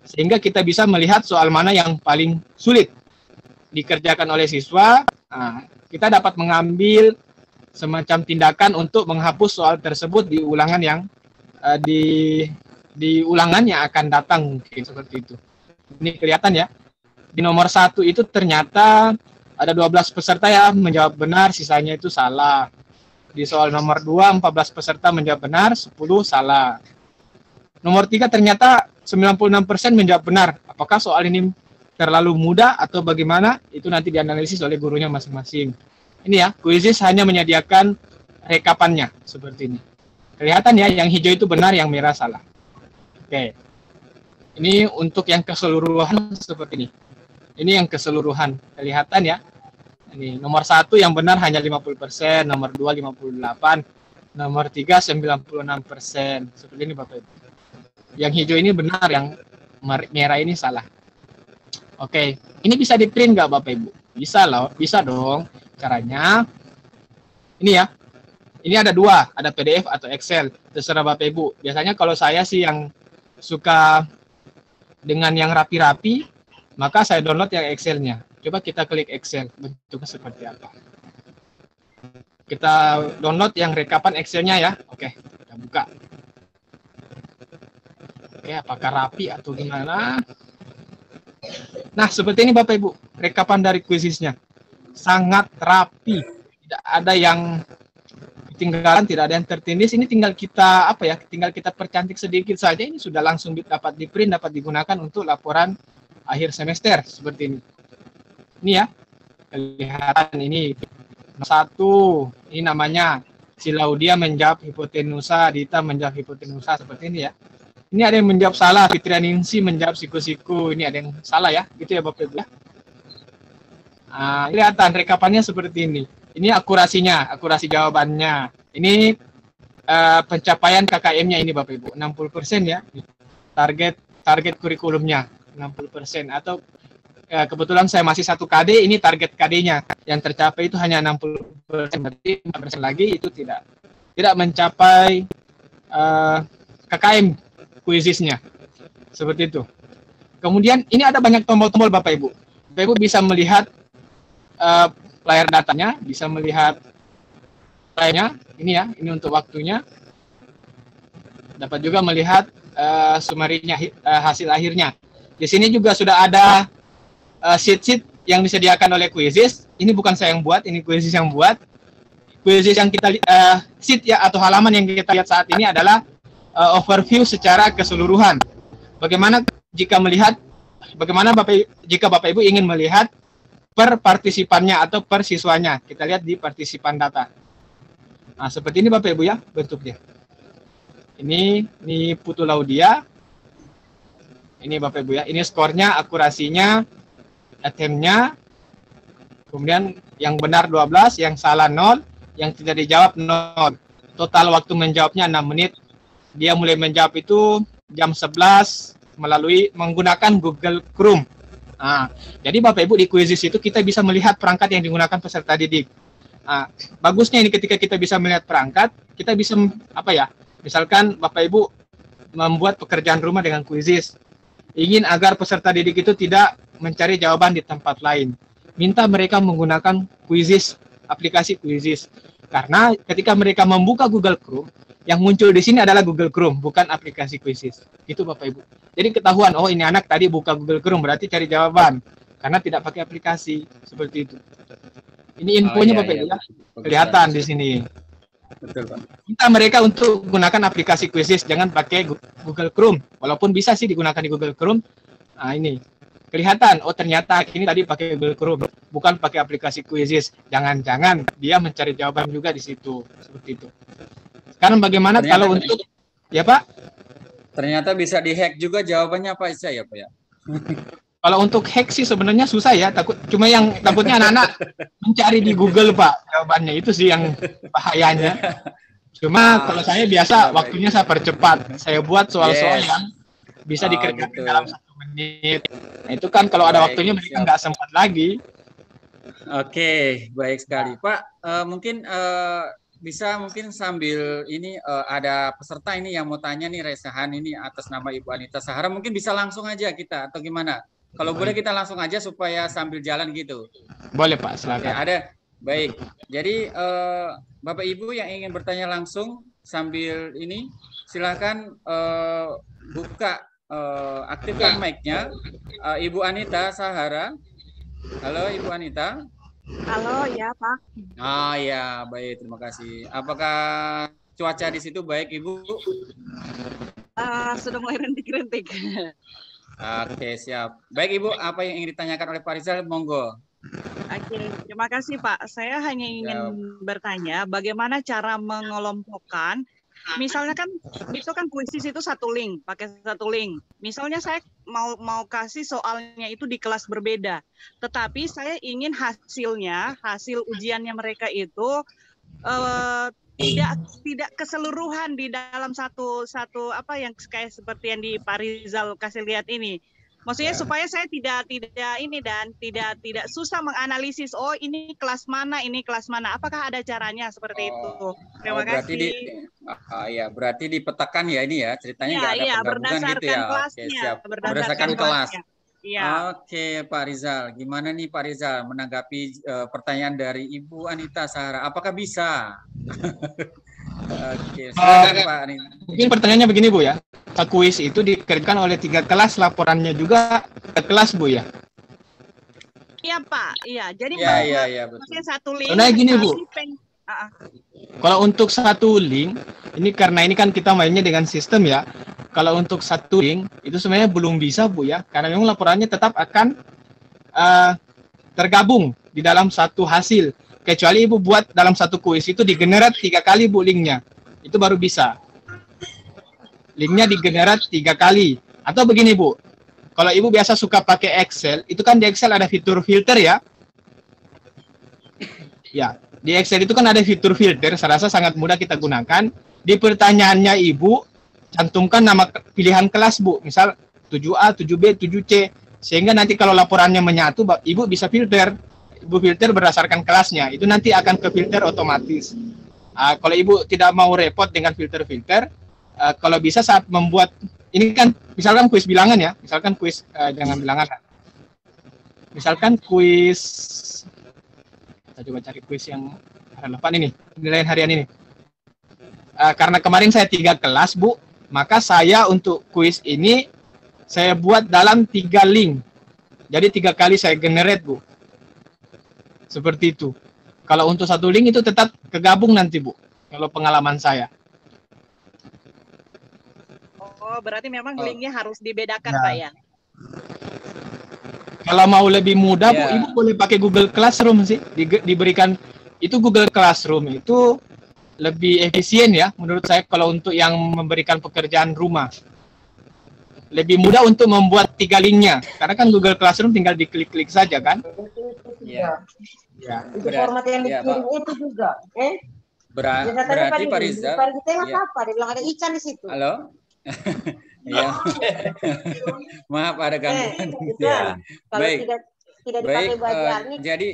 Sehingga kita bisa melihat soal mana yang paling sulit dikerjakan oleh siswa. Nah, kita dapat mengambil semacam tindakan untuk menghapus soal tersebut di ulangan yang di ulangan yang akan datang, mungkin seperti itu. Ini kelihatan ya. Di nomor 1 itu ternyata ada 12 peserta yang menjawab benar, sisanya itu salah. Di soal nomor 2, 14 peserta menjawab benar, 10 salah. Nomor 3 ternyata 96% menjawab benar. Apakah soal ini terlalu mudah atau bagaimana? Itu nanti dianalisis oleh gurunya masing-masing. Ini ya, kuisis hanya menyediakan rekapannya seperti ini. Kelihatan ya, yang hijau itu benar, yang merah salah. Oke. Ini untuk yang keseluruhan seperti ini. Ini yang keseluruhan. Kelihatan ya. Ini nomor 1 yang benar hanya 50%, nomor 2 58, nomor 3 96%. Seperti ini Bapak Ibu. Yang hijau ini benar, yang merah ini salah. Oke. Ini bisa di-print nggak Bapak Ibu? Bisa loh, bisa dong. Caranya ini ya, ini ada 2, ada PDF atau Excel, terserah Bapak Ibu. Biasanya kalau saya sih yang suka dengan yang rapi-rapi, maka saya download yang Excelnya. Coba kita klik Excel, bentuknya seperti apa. Kita download yang rekapan Excelnya ya. Oke, kita buka. Oke, apakah rapi atau gimana? Nah, seperti ini Bapak Ibu, rekapan dari kuisisnya. Sangat rapi, tidak ada yang ketinggalan, tidak ada yang tertindis. Ini tinggal kita tinggal kita percantik sedikit saja, ini sudah langsung dapat di-print, dapat digunakan untuk laporan akhir semester seperti ini. Ini ya, kelihatan ini 1, ini namanya si Laudia menjawab hipotenusa, Dita menjawab hipotenusa seperti ini ya. Ini ada yang menjawab salah, Fitrianingsi menjawab siku-siku, ini ada yang salah ya, gitu ya Bapak Ibu ya. Nah, kelihatan rekapannya seperti ini. Ini akurasinya, akurasi jawabannya. Ini pencapaian KKM-nya ini Bapak Ibu, 60% ya. Target kurikulumnya 60%, atau kebetulan saya masih 1 KD, ini target KD-nya yang tercapai itu hanya 60%, berarti 4% lagi itu tidak mencapai KKM kuisisnya. Seperti itu. Kemudian ini ada banyak tombol-tombol Bapak Ibu. Bapak Ibu bisa melihat layar datanya, bisa melihat lainnya. Ini ya, ini untuk waktunya. Dapat juga melihat sumarinya, hasil akhirnya. Di sini juga sudah ada sheet-sheet yang disediakan oleh Quizzes. Ini bukan saya yang buat, ini Quizzes yang buat. Quizzes yang kita sheet ya atau halaman yang kita lihat saat ini adalah overview secara keseluruhan. Bagaimana jika Bapak Ibu ingin melihat per partisipannya atau per siswanya. Kita lihat di partisipan data. Nah, seperti ini Bapak Ibu ya bentuknya. Ini Putu Laudia. Ini Bapak Ibu ya. Ini skornya, akurasinya, attempt-nya. Kemudian yang benar 12, yang salah 0, yang tidak dijawab 0. Total waktu menjawabnya 6 menit. Dia mulai menjawab itu jam 11 menggunakan Google Chrome. Nah, jadi Bapak Ibu di Quizzes itu kita bisa melihat perangkat yang digunakan peserta didik. Nah, bagusnya ini ketika kita bisa melihat perangkat, kita bisa misalkan Bapak Ibu membuat pekerjaan rumah dengan Quizzes. Ingin agar peserta didik itu tidak mencari jawaban di tempat lain. Minta mereka menggunakan Quizzes, aplikasi Quizzes. Karena ketika mereka membuka Google Chrome, yang muncul di sini adalah Google Chrome, bukan aplikasi Quizzes. Itu Bapak Ibu. Jadi ketahuan, oh ini anak tadi buka Google Chrome, berarti cari jawaban. Karena tidak pakai aplikasi, seperti itu. Ini infonya Bapak Ibu ya. Kelihatan di sini. Betul, Pak. Minta mereka untuk gunakan aplikasi Quizzes, jangan pakai Google Chrome. Walaupun bisa sih digunakan di Google Chrome. Nah ini, kelihatan, oh ternyata ini tadi pakai Google Chrome, bukan pakai aplikasi Quizzes. Jangan-jangan dia mencari jawaban juga di situ, seperti itu. Sekarang bagaimana ternyata, kalau untuk, ya Pak? Ternyata bisa dihack juga jawabannya Pak Isa ya Pak ya? Kalau untuk hack sih sebenarnya susah ya, cuma yang takutnya anak-anak mencari di Google Pak jawabannya, itu sih yang bahayanya. Cuma kalau saya biasa waktunya saya percepat, saya buat soal-soal yang bisa dikerjakan gitu dalam 1 menit. Nah, itu kan kalau ada waktunya mereka nggak sempat lagi. Oke, baik sekali Pak. Mungkin mungkin sambil ini ada peserta ini yang mau tanya nih, resahan ini atas nama Ibu Anita Sahara, mungkin bisa langsung aja kita atau gimana? Kalau boleh kita langsung aja supaya sambil jalan gitu. Boleh Pak, silakan. Oke, ada. Baik. Jadi Bapak Ibu yang ingin bertanya langsung sambil ini silakan buka aktifkan mic-nya. Ibu Anita Sahara. Halo Ibu Anita. Halo, ya Pak. Ah ya, baik, terima kasih. Apakah cuaca di situ baik Ibu? Sudah mulai rintik-rintik. Oke, siap. Baik Ibu, apa yang ingin ditanyakan oleh Pak Rizal? Monggo. Oke, terima kasih Pak. Saya hanya ingin bertanya bagaimana cara mengelompokkan. Misalnya kan itu kan Quizzes itu satu link, pakai satu link. Misalnya saya mau kasih soalnya itu di kelas berbeda, tetapi saya ingin hasil ujiannya mereka itu tidak keseluruhan di dalam satu apa yang kayak seperti yang di Pak Rizal kasih lihat ini. Maksudnya supaya saya tidak ini dan tidak susah menganalisis, oh ini kelas mana, ini kelas mana. Apakah ada caranya seperti itu? Terima kasih. Berarti dipetakan ya ini ya, ceritanya nggak ada penggabungan gitu ya. Kelasnya, oke, siap. Berdasarkan kelas. Ya. Oke, Pak Rizal. Gimana nih Pak Rizal menanggapi pertanyaan dari Ibu Anita Sahara? Apakah bisa? Oke, Pak. Mungkin pertanyaannya begini Bu ya. Kuis itu dikerjakan oleh 3 kelas, laporannya juga ke kelas Bu ya? Iya Pak, iya. Jadi betul. Satu link. Nah gini Bu. Kalau untuk satu link, karena ini kan kita mainnya dengan sistem ya. Kalau untuk satu link itu sebenarnya belum bisa Bu ya, karena memang laporannya tetap akan tergabung di dalam satu hasil. Kecuali Ibu buat dalam satu kuis itu digenerate 3 kali Bu linknya, itu baru bisa. Linknya digenerate 3 kali. Atau begini Bu, kalau Ibu biasa suka pakai Excel, itu kan di Excel ada fitur filter ya. Ya, di Excel itu kan ada fitur filter, saya rasa sangat mudah kita gunakan. Di pertanyaannya Ibu, cantumkan nama pilihan kelas Bu, misal 7A, 7B, 7C. Sehingga nanti kalau laporannya menyatu, Ibu bisa filter. Ibu filter berdasarkan kelasnya, itu nanti akan ke filter otomatis. Kalau Ibu tidak mau repot dengan filter-filter, kalau bisa saat membuat, ini kan misalkan kuis bilangan ya, misalkan kuis, jangan bilangan. Misalkan kuis, kita coba cari kuis yang relevan ini, penilaian harian ini. Karena kemarin saya 3 kelas, Bu, maka saya untuk kuis ini saya buat dalam 3 link. Jadi 3 kali saya generate, Bu. Seperti itu. Kalau untuk satu link itu tetap kegabung nanti, Bu. Kalau pengalaman saya. Oh, berarti memang linknya harus dibedakan, Ya. Pak ya? Kalau mau lebih mudah, Bu, Ya. Ibu boleh pakai Google Classroom sih. Diberikan itu Google Classroom itu lebih efisien ya menurut saya kalau untuk yang memberikan pekerjaan rumah. Lebih mudah untuk membuat 3 linknya. Karena kan Google Classroom tinggal diklik-klik saja kan. Ya. Ya. Itu format yang Ya, dikirim Pak. itu juga. Berarti Pak Rizal. Pak kita Ya. apa? Dia bilang ada ikan di situ. Halo. Iya. Maaf ada gangguan. Ya. Kalau Baik. tidak Baik. dipakai belajarnya, Jadi,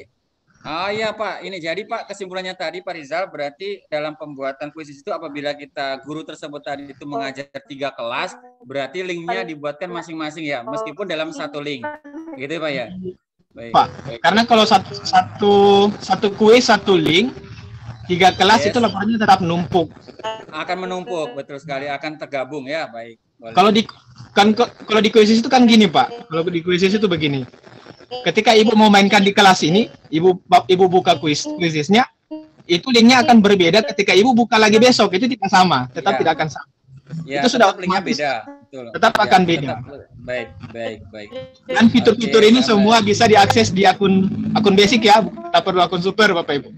iya Pak. Ini jadi Pak kesimpulannya tadi Pak Rizal berarti dalam pembuatan kuis itu apabila kita guru tersebut tadi itu mengajar 3 kelas, berarti linknya dibuatkan masing-masing ya, meskipun dalam satu link. Gitu Pak ya. Baik. Pak, karena kalau satu kuis satu link 3 kelas Yes. itu laporannya tetap numpuk. Akan menumpuk, betul sekali, akan tergabung ya. Baik. Boleh. Kalau di kuis itu kan gini, Pak. Kalau di kuis itu begini. Ketika Ibu mau mainkan di kelas ini, Ibu buka kuisisnya, itu linknya akan berbeda ketika Ibu buka lagi besok, itu tidak sama, tetap Ya. tidak akan sama. Ya, itu sudah tetap linknya otomatis. beda. Betul. Tetap akan beda. Baik, baik, baik. Dan fitur-fitur Oke, ini sama. semua bisa diakses di akun basic ya, tak perlu akun super Bapak Ibu.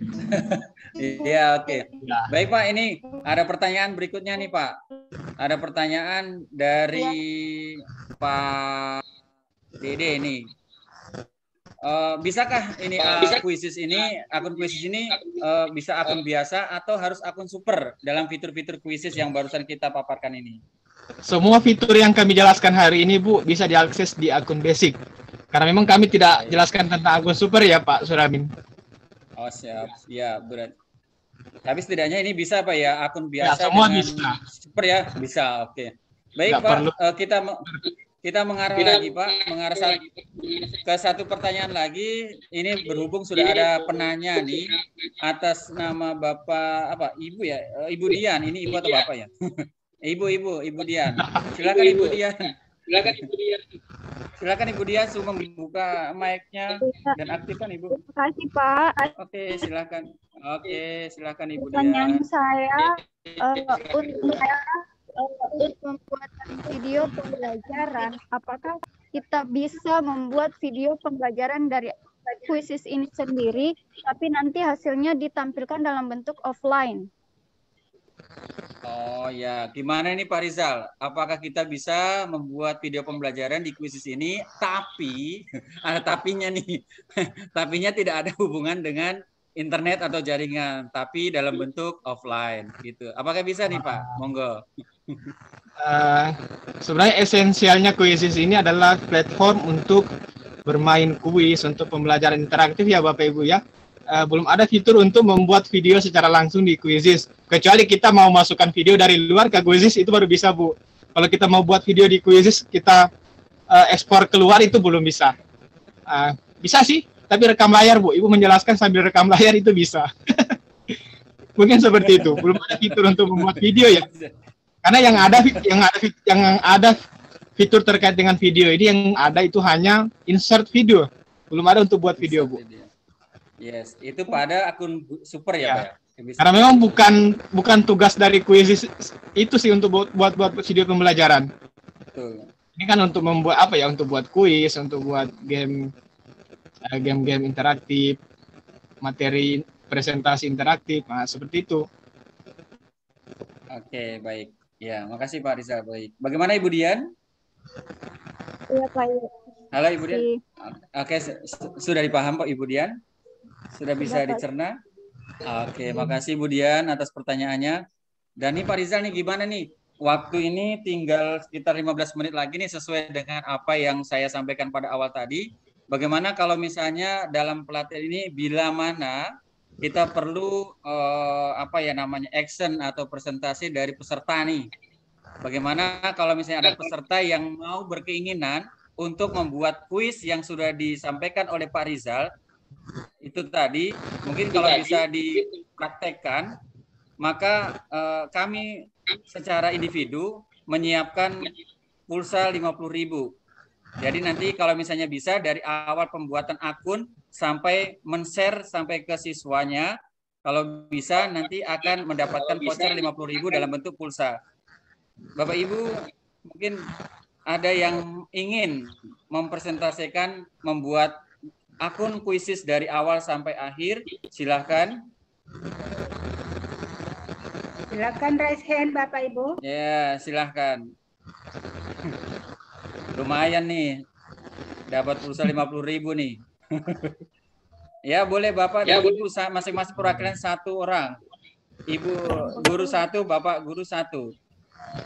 Iya, oke. Ya. Baik Pak, ini ada pertanyaan berikutnya nih Pak. Ada pertanyaan dari Pak Dede ini. Bisakah ini kuisis ini, akun kuisis ini bisa akun biasa atau harus akun super dalam fitur-fitur kuisis yang barusan kita paparkan ini? Semua fitur yang kami jelaskan hari ini, Bu, bisa diakses di akun basic. Karena memang kami tidak jelaskan tentang akun super ya, Pak Suramin. Oh siap, ya berat. Tapi setidaknya ini bisa Pak ya, akun biasa semua dengan bisa. super ya, bisa. Oke. Baik Nggak Pak, perlu. kita mengarah lagi Pak, mengarah ke satu pertanyaan lagi. Ini berhubung sudah ada penanya nih atas nama Bapak apa Ibu ya, Ibu Dian. Ini Ibu atau Bapak ya? Ibu Dian. Silakan Ibu Dian. Silakan Ibu Dian suruh membuka mic-nya dan aktifkan Ibu. Terima kasih Pak. Oke, silakan. Oke, silakan Ibu Pertanyaan Dian. saya untuk membuat video pembelajaran, apakah kita bisa membuat video pembelajaran dari kuisis ini sendiri, tapi nanti hasilnya ditampilkan dalam bentuk offline? Oh ya, gimana ini Pak Rizal? Apakah kita bisa membuat video pembelajaran di kuisis ini, tapi ada tapinya nih, tapinya tidak ada hubungan dengan internet atau jaringan, tapi dalam bentuk offline gitu. Apakah bisa nih Pak? Monggo. Sebenarnya esensialnya kuisis ini adalah platform untuk bermain kuis, untuk pembelajaran interaktif ya Bapak Ibu ya. Belum ada fitur untuk membuat video secara langsung di kuisis. Kecuali kita mau masukkan video dari luar ke kuisis, itu baru bisa Bu. Kalau kita mau buat video di kuisis, kita ekspor keluar itu belum bisa. Bisa sih, tapi rekam layar Bu. Ibu menjelaskan sambil rekam layar itu bisa. Mungkin seperti itu. Belum ada fitur untuk membuat video ya. Karena yang ada fitur terkait dengan video ini yang ada itu hanya insert video. Belum ada untuk buat video Bu. Yes, itu pada akun super ya, Ya. Pak. Ya? Karena memang bukan tugas dari kuisis itu sih untuk buat video pembelajaran. Betul. Ini kan untuk membuat apa ya? Untuk buat kuis, untuk buat game-game interaktif, materi presentasi interaktif, seperti itu. Oke, baik. Ya, makasih Pak Rizal. Baik. Bagaimana Ibu Dian? Iya Pak. Halo Ibu Dian. Oke, sudah dipaham Pak Ibu Dian? Sudah bisa Sudah, Pak. dicerna? Oke, makasih Bu Dian atas pertanyaannya. Dan nih Pak Rizal nih gimana nih? Waktu ini tinggal sekitar 15 menit lagi nih sesuai dengan apa yang saya sampaikan pada awal tadi. Bagaimana kalau misalnya dalam pelatihan ini bila mana kita perlu action atau presentasi dari peserta nih. Bagaimana kalau misalnya ada peserta yang mau berkeinginan untuk membuat kuis yang sudah disampaikan oleh Pak Rizal itu tadi mungkin kalau bisa dipraktekkan, maka kami secara individu menyiapkan pulsa 50.000. Jadi nanti kalau misalnya bisa dari awal pembuatan akun sampai men-share sampai ke siswanya, kalau bisa nanti akan mendapatkan voucher 50.000 dalam bentuk pulsa. Bapak Ibu mungkin ada yang ingin mempresentasikan membuat akun Quizizz dari awal sampai akhir, silahkan. Silakan raise hand Bapak Ibu. Ya, silahkan. Lumayan nih, dapat pulsa 50.000 nih. Ya boleh Bapak dan Ibu masing-masing perwakilan 1 orang. Ibu guru 1, Bapak guru 1.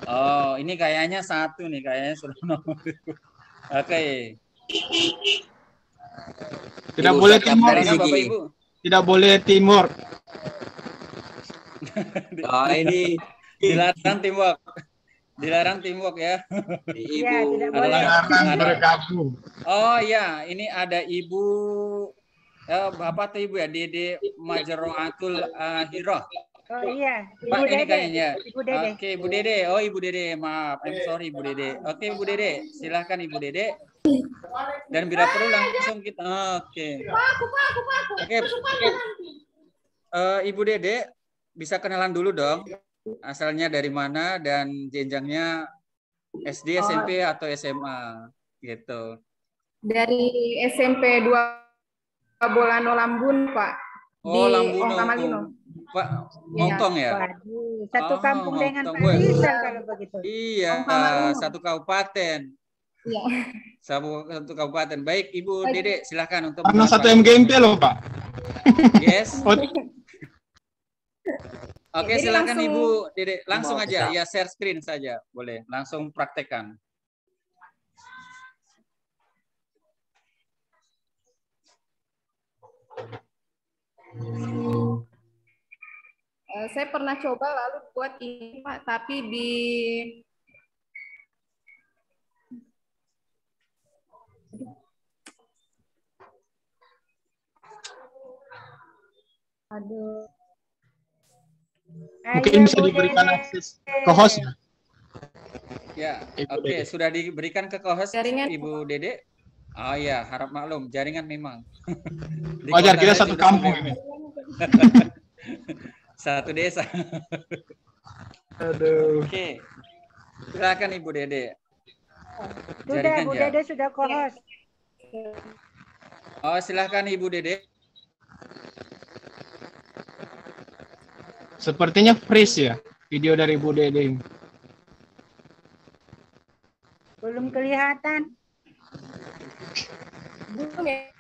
Oh, ini kayaknya 1 nih, kayaknya sudah nomor. Oke. Tidak boleh timur, Bapak Ibu. tidak boleh timur. Ini Dilarang teamwork. Dilarang teamwork ya. Iya, tidak boleh. Dilarang bergabung. Oh ya, ini ada Ibu Bapak atau Ibu ya, Dede Majroatul Hiroh. Oh iya, Ibu Pak, ini Dede. kayaknya. Ibu Dede. Oke, Ibu Dede. Oh, Ibu Dede. Maaf, I'm sorry Ibu Dede. Oke, Ibu Dede. Silahkan Ibu Dede. Dan bila perlu langsung kita. Oke. Oke. Ibu Dede bisa kenalan dulu dong. Asalnya dari mana dan jenjangnya SD, SMP atau SMA gitu. Dari SMP 2 Bolano Lambun, Pak. Oh, Di Lambun. Ongkamalino. Pak, Montong ya? Waduh, satu kampung dengan Montong. Pak Rizal kalau begitu. Iya, satu kabupaten. Iya. Satu kabupaten. Baik, Ibu Dede, silahkan untuk Karena 1 MGMP loh, Pak. Yes. Oh, Oke, Jadi silakan langsung- Ibu Dede, langsung Mau aja bisa. ya, share screen saja, boleh. Langsung praktekkan. Saya pernah coba lalu buat ini, Pak, tapi di Aduh. mungkin Ayo, bisa Bu diberikan Dede. akses ke host. Ya, Ibu oke, Dede. sudah diberikan ke host Jaringan. Ibu Dede. Oh ya, harap maklum, jaringan memang. Di Wajar, kota kita saya satu juga kampung sudah- ini. Satu desa. Aduh. Oke. Silakan Ibu Dede. Sudah, Jaringan Bu ya. Dede sudah co-host. Oh, silakan Ibu Dede. Sepertinya freeze ya video dari Bu Dede. Belum kelihatan. belum ya.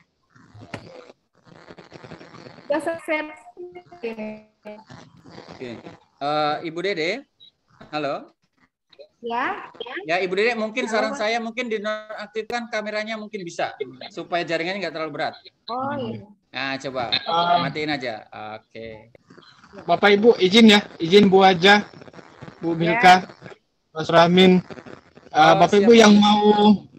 Udah selesai. Oke. Ibu Dede. Halo. Ya. Ya, Ibu Dede, mungkin saran saya mungkin dinonaktifkan kameranya mungkin bisa supaya jaringannya nggak terlalu berat. Oh iya. Nah, coba matiin aja. Oke. Bapak Ibu izin ya, izin Bu Aja, Bu Milka, Mas Ramin. Bapak Ibu siap. yang mau,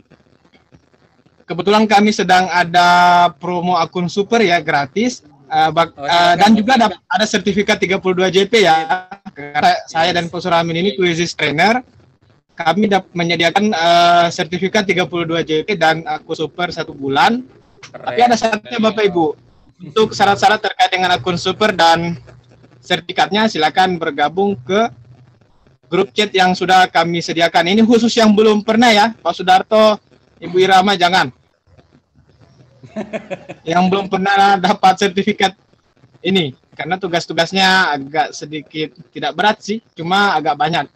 kebetulan kami sedang ada promo akun super ya, gratis. silakan. Dan juga ada sertifikat 32 JP ya. Karena saya dan Pak Suramin ini Quizizz trainer. Kami menyediakan sertifikat 32 JP dan akun super 1 bulan. Tapi ada syaratnya Bapak Ibu. Untuk syarat-syarat terkait dengan akun super dan sertifikatnya, silakan bergabung ke grup chat yang sudah kami sediakan. Ini khusus yang belum pernah ya, Pak Sudarto, Ibu Irama, jangan. Yang belum pernah dapat sertifikat ini, karena tugas-tugasnya agak sedikit tidak berat sih, cuma agak banyak.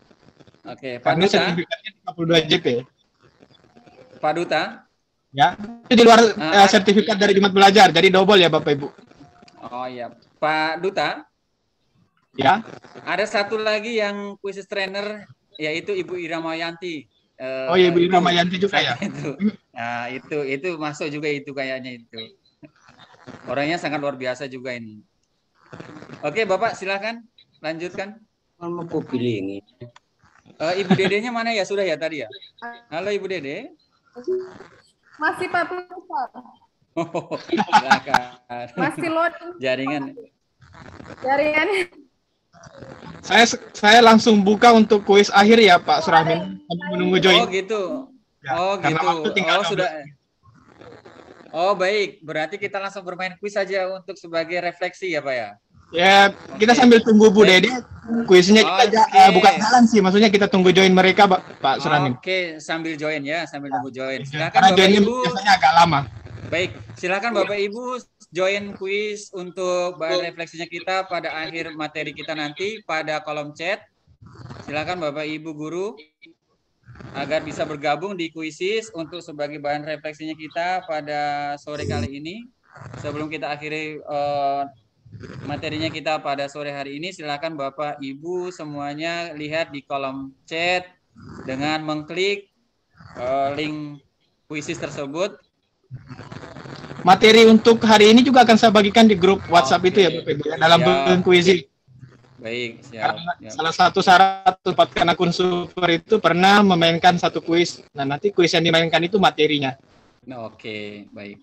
Oke, Pak Karena Duta. sertifikatnya 32 JP. Pak Duta. Ya, itu di luar sertifikat dari Jumat Belajar, jadi double ya Bapak Ibu. Oh iya, Pak Duta. Ya. Ada satu lagi yang Quizizz trainer, yaitu Ibu Irama Yanti. Oh iya, Ibu Irama Yanti juga ya. Itu. Nah, itu masuk juga itu kayaknya itu. Orangnya sangat luar biasa juga ini. Oke, Bapak silakan lanjutkan. Mau pilih ini. Ibu Dedenya mana ya? Sudah ya tadi ya? Halo Ibu Dede. Masih Pak Profesor. Silakan. Masih loading Jaringan. jaringan. Saya langsung buka untuk kuis akhir ya Pak Suramin. Sambil menunggu join. Oh gitu. Ya, Oh karena gitu. waktu tinggal Oh 12 sudah. Oh baik. Berarti kita langsung bermain kuis saja untuk sebagai refleksi ya Pak ya. Ya, kita Oke. sambil tunggu Bu Dede. Kuisnya kita Oke. bukan jalan sih, maksudnya kita tunggu join mereka Pak Suramin. Oke, sambil join ya, sambil nunggu join. Silakan Karena Bapak joinnya Ibu. biasanya agak lama. Baik, silakan Bapak Ibu join kuis untuk bahan refleksinya kita pada akhir materi kita nanti pada kolom chat. Silakan Bapak Ibu guru agar bisa bergabung di kuisis untuk sebagai bahan refleksinya kita pada sore kali ini. Sebelum kita akhiri materinya kita pada sore hari ini, silakan Bapak Ibu semuanya lihat di kolom chat dengan mengklik link kuisis tersebut. Materi untuk hari ini juga akan saya bagikan di grup WhatsApp itu ya Bapak Ibu ya, dalam Siap. bentuk kuisis. Baik, siap. Karena salah satu syarat mendapatkan akun super itu pernah memainkan satu kuis. Nah, nanti kuis yang dimainkan itu materinya. Nah, oke, baik.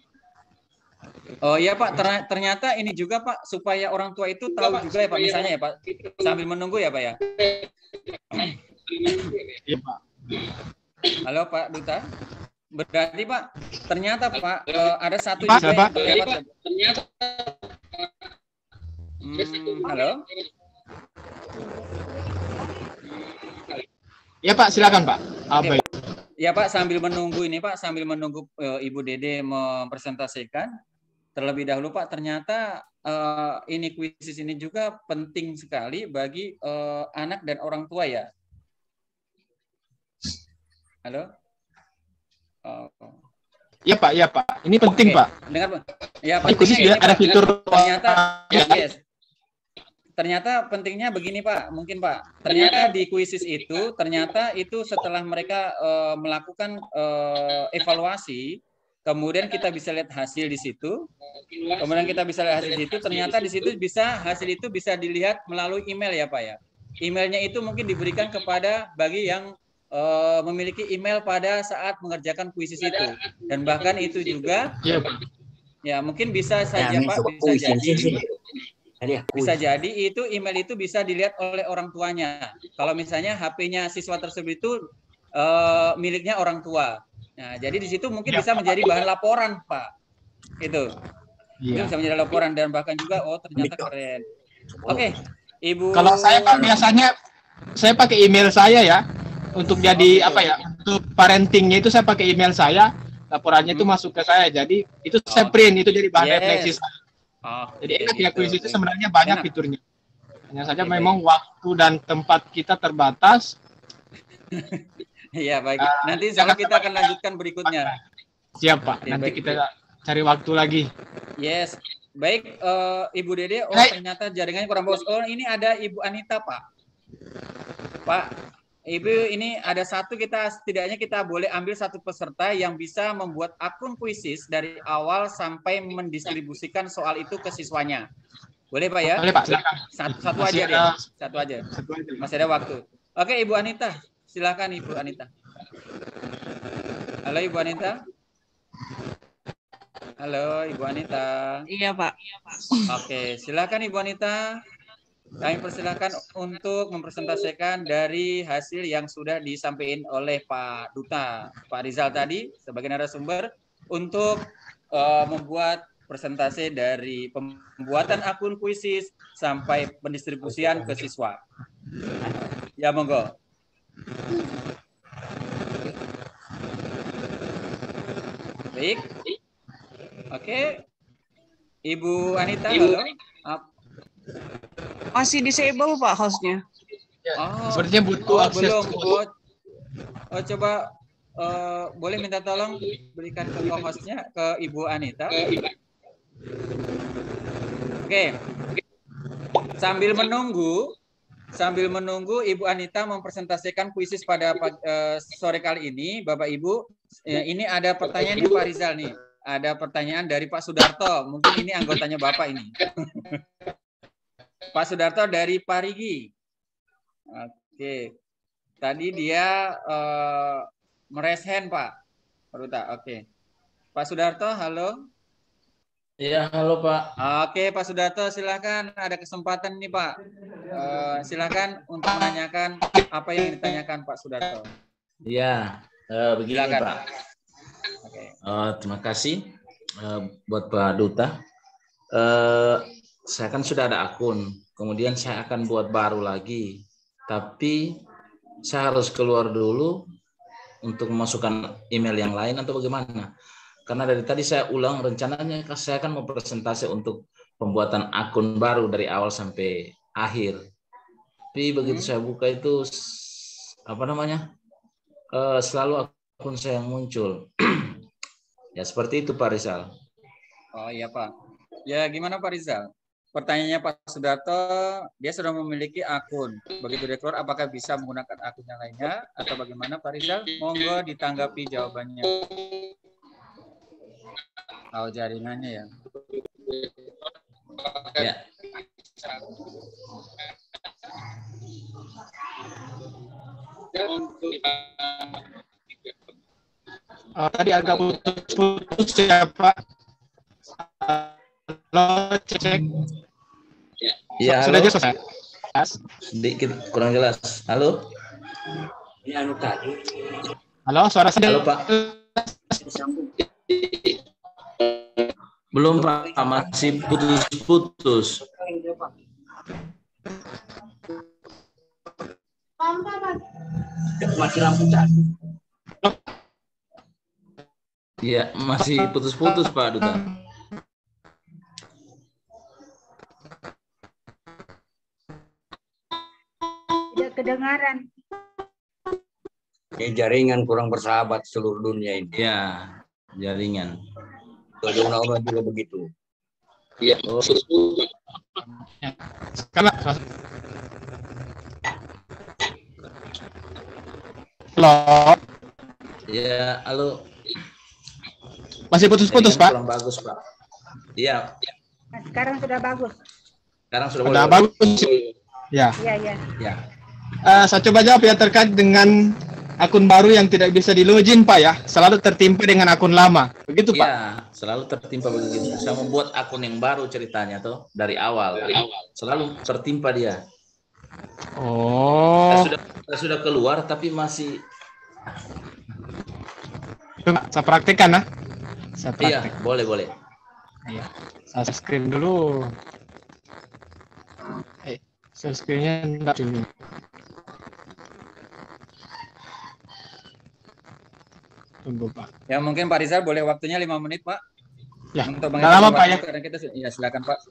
Oh iya Pak, ternyata ini juga Pak, supaya orang tua itu tahu juga ya Pak, misalnya ya Pak, sambil menunggu ya Pak ya. Iya Pak. Halo Pak Duta. Berarti Pak, ternyata Pak ada satu Pak, juga siapa? yang terdapat. Halo. Ya Pak, silakan Pak. Baik. Ya Pak, sambil menunggu ini Pak, sambil menunggu Ibu Dede mempresentasikan. Terlebih dahulu Pak, ternyata ini kuisis ini juga penting sekali bagi anak dan orang tua ya. Halo? Iya Pak, iya Pak. Ini penting Oke, Pak. dengar Pak. Ya, Ini kuisis pentingnya ada Pak. fitur Ternyata yes. Ternyata pentingnya begini Pak, mungkin Pak. Ternyata di kuisis itu, ternyata itu setelah mereka melakukan evaluasi, kemudian kita bisa lihat hasil di situ. Kemudian kita bisa lihat hasil di situ, ternyata di situ hasil itu bisa dilihat melalui email ya Pak ya. Emailnya itu mungkin diberikan kepada bagi yang memiliki email pada saat mengerjakan kuisis itu. Dan bahkan itu juga ya mungkin bisa saja Pak, bisa jadi itu email itu bisa dilihat oleh orang tuanya. Kalau misalnya HP-nya siswa tersebut itu miliknya orang tua. Nah, jadi di situ mungkin bisa menjadi bahan laporan, Pak. Itu. Itu bisa menjadi laporan dan bahkan juga ternyata keren. Oke, Ibu. Kalau saya Pak biasanya saya pakai email saya ya untuk jadi apa ya? Untuk parentingnya itu saya pakai email saya, laporannya itu masuk ke saya. Jadi itu saya print, itu jadi bahan refleksi saya. Jadi enak ya, kuis itu sebenarnya banyak fiturnya. Hanya saja memang waktu dan tempat kita terbatas. Iya baik. Nanti insya Allah kita akan lanjutkan berikutnya. Siap Pak. Nanti kita cari waktu lagi. Yes. Baik, Ibu Dede. Ternyata jaringannya kurang bagus. Ini ada Ibu Anita Pak. Pak, Ibu ini ada satu setidaknya kita boleh ambil satu peserta yang bisa membuat akun kuisis dari awal sampai mendistribusikan soal itu ke siswanya. Boleh Pak ya? Boleh Pak, silakan. Satu aja deh. Satu aja. Masih ada waktu. Oke, Ibu Anita. Silakan Ibu Anita. Halo Ibu Anita. Halo Ibu Anita. Iya Pak. Oke, silakan Ibu Anita. Kami persilakan untuk mempresentasikan dari hasil yang sudah disampaikan oleh Pak Duta, Pak Rizal tadi sebagai narasumber untuk membuat presentasi dari pembuatan akun kuisis sampai pendistribusian ke siswa. Ya, monggo. Baik. Oke. Ibu Anita, halo. Masih disable Pak hostnya. Sepertinya butuh akses. Belum. Coba boleh minta tolong berikan ke hostnya ke Ibu Anita. Oke. Sambil menunggu Ibu Anita mempresentasikan kuisis pada sore kali ini, Bapak Ibu, ini ada pertanyaan nih Pak Rizal nih. Ada pertanyaan dari Pak Sudarto. Mungkin ini anggotanya Bapak ini. Pak Sudarto dari Parigi. Oke. Tadi dia meraise hand, Pak. Oke. Pak Sudarto, halo. Iya, halo Pak. Oke, Pak Sudarto, silakan. Ada kesempatan nih, Pak. Silakan untuk menanyakan apa yang ditanyakan Pak Sudarto. Iya, begini Silakan. Pak. Terima kasih buat Pak Duta. Saya kan sudah ada akun, kemudian saya akan buat baru lagi. Tapi saya harus keluar dulu untuk memasukkan email yang lain atau bagaimana? Karena dari tadi saya ulang, rencananya saya akan mau presentasi untuk pembuatan akun baru dari awal sampai akhir. Tapi begitu saya buka itu selalu akun saya yang muncul. Ya seperti itu Pak Rizal. Oh iya Pak. Ya gimana Pak Rizal? Pertanyaannya Pak Sudarto, dia sudah memiliki akun. Begitu dia keluar, apakah bisa menggunakan akun yang lainnya atau bagaimana Pak Rizal? Monggo ditanggapi jawabannya. Oh jaringannya ya. Ya. Tadi agak putus ya Pak. Halo, cek. Iya, Sudah halo. selesai? Sedikit kurang jelas. Halo. Ini anu tadi. Halo, suara saya. Halo Pak. Belum Pak, masih putus-putus. Mati lampu tadi. Iya, masih putus-putus Pak Duta. Tidak kedengaran. Ini jaringan kurang bersahabat seluruh dunia ini. Ya, jaringan. Undang-undang juga begitu. Iya. Sekarang. Halo. Ya, halo. Masih putus-putus Pak? Kurang bagus Pak. Iya. Nah, sekarang sudah bagus. Sekarang sudah Sudah boleh. bagus. Ya. Iya, iya. Ya. Saya coba jawab ya terkait dengan akun baru yang tidak bisa di login Pak ya. Selalu tertimpa dengan akun lama. Begitu Pak? Iya, selalu tertimpa begitu. Saya membuat akun yang baru ceritanya tuh dari awal. Selalu tertimpa dia. Oh. Saya sudah keluar tapi masih. Saya praktekkan nah. Saya Iya, praktek. boleh. Iya. Saya screen dulu. Saya screennya enggak dulu. Tunggu Pak. Ya mungkin Pak Rizal boleh waktunya 5 menit Pak. Ya. Untuk Nggak lama Pak ya. karena kita ya silakan Pak.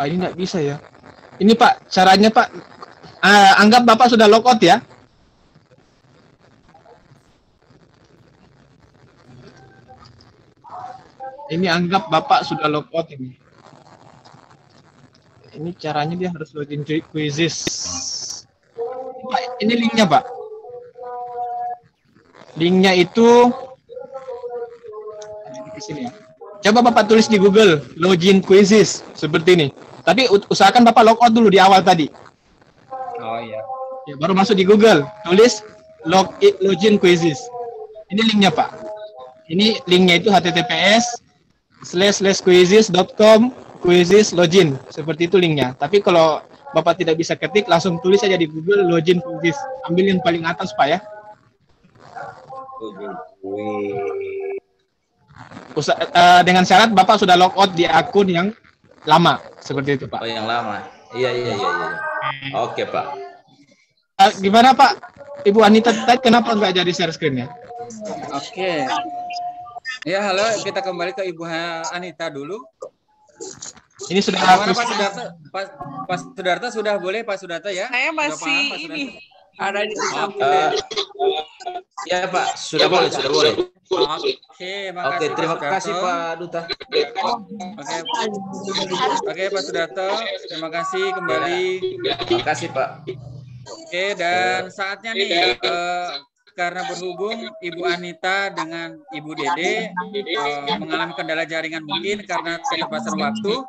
Ini enggak bisa ya. Ini Pak, caranya Pak. Anggap Bapak sudah logout ya. Ini anggap Bapak sudah logout ini. Ini caranya dia harus login quizzes. Pak, ini linknya Pak. Linknya itu di sini ya. Coba Bapak tulis di Google login quizzes seperti ini. Tapi usahakan Bapak logout dulu di awal tadi. Oh iya. Ya, baru masuk di Google, tulis login quizzes. Ini linknya Pak. Ini linknya itu https://quizzes.com quizzes login. Seperti itu linknya. Tapi kalau Bapak tidak bisa ketik, langsung tulis saja di Google login quizzes. Ambil yang paling atas Pak ya. Dengan syarat Bapak sudah logout di akun yang lama. Seperti itu Pak. Oh, yang lama. Iya. Oke Pak. Gimana Pak? Ibu Anita tadi kenapa nggak jadi share screen-nya? Oke. Ya halo, kita kembali ke Ibu Anita dulu. Ini sudah Bagaimana Pak Sudarto? Pak Sudarto sudah boleh Pak Sudarto ya? Saya Sudah masih paham, Pak ini. Sudarto? Ada di Ya Pak, sudah boleh. Oke, makasih. Oke, terima Pak kasih Sudarto. Pak Duta. Oke Pak Sudarto, terima kasih kembali. Terima kasih Pak. Oke, dan saatnya nih karena berhubung Ibu Anita dengan Ibu Dede mengalami kendala jaringan mungkin karena keterbatasan waktu.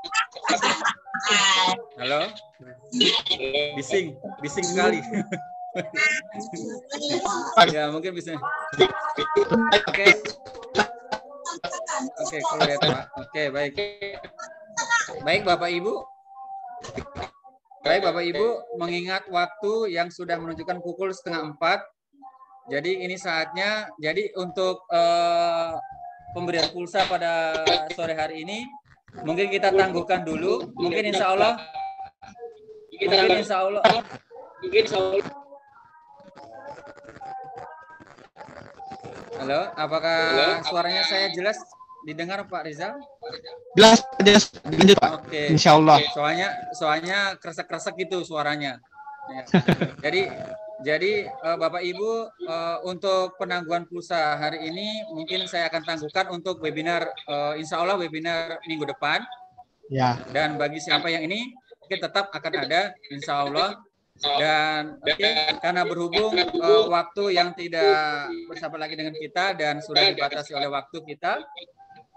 Halo, bising sekali. Ya mungkin bisa. Oke. Oke, kulihat Pak. Oke, baik. Baik Bapak Ibu. Baik Bapak Ibu, mengingat waktu yang sudah menunjukkan pukul 3:30, jadi ini saatnya. Jadi untuk pemberian pulsa pada sore hari ini mungkin kita tangguhkan dulu. Mungkin insya Allah. Halo, apakah suaranya saya jelas didengar Pak Rizal? Jelas, lanjut Pak. Oke. Insya Allah. Soalnya kresek-kresek gitu suaranya. Ya. Jadi Bapak Ibu, untuk penangguhan pulsa hari ini mungkin saya akan tangguhkan untuk webinar, insya Allah webinar minggu depan. Ya. Dan bagi siapa yang ini tetap akan ada, insya Allah. Dan karena berhubung waktu yang tidak bersama lagi dengan kita dan sudah dibatasi oleh waktu kita,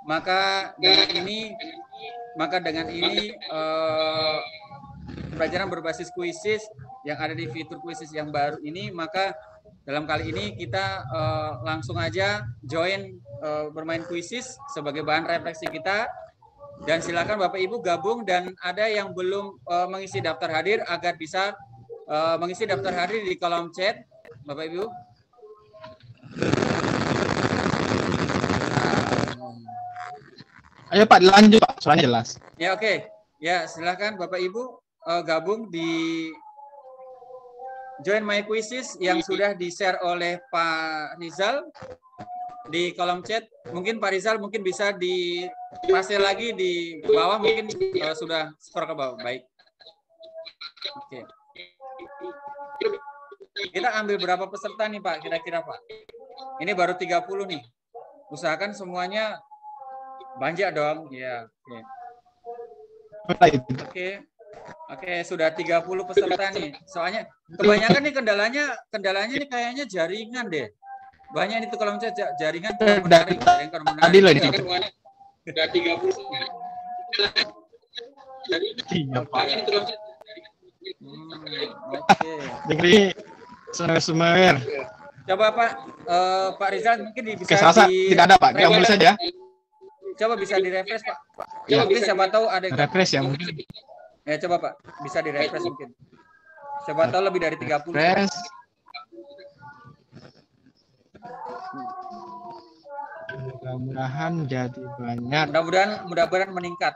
maka dengan ini pembelajaran berbasis kuisis yang ada di fitur kuisis yang baru ini, maka dalam kali ini kita langsung aja join bermain kuisis sebagai bahan refleksi kita. Dan silakan Bapak Ibu gabung, dan ada yang belum mengisi daftar hadir agar bisa mengisi daftar hadir di kolom chat, Bapak Ibu. Ayo Pak, lanjut Pak, soalnya jelas. Ya oke. Ya silakan Bapak Ibu gabung di Join My Quizzes yang sudah di-share oleh Pak Rizal di kolom chat. Mungkin Pak Rizal mungkin bisa dipasang lagi di bawah, mungkin sudah scroll ke bawah. Baik. Oke. Kita ambil berapa peserta nih Pak, kira-kira Pak? Ini baru 30 nih. Usahakan semuanya banyak dong. Ya, oke, sudah 30 peserta nih. Soalnya kebanyakan nih kendalanya nih kayaknya jaringan deh. Banyak itu kalau misalnya jaringan kurang menarik. Tadi loh ini. Sudah 30. Iya Pak. Oke. Jadi Sumer. Coba Pak Rizal mungkin bisa tidak ada Pak. Kita mulai saja. Coba bisa di-refresh Pak. Ya. Mungkin siapa tahu ada refresh ya mungkin. Ya coba Pak, bisa di-refresh mungkin. Siapa tahu lebih dari 30. Refresh. Mudah-mudahan jadi banyak. Mudah-mudahan meningkat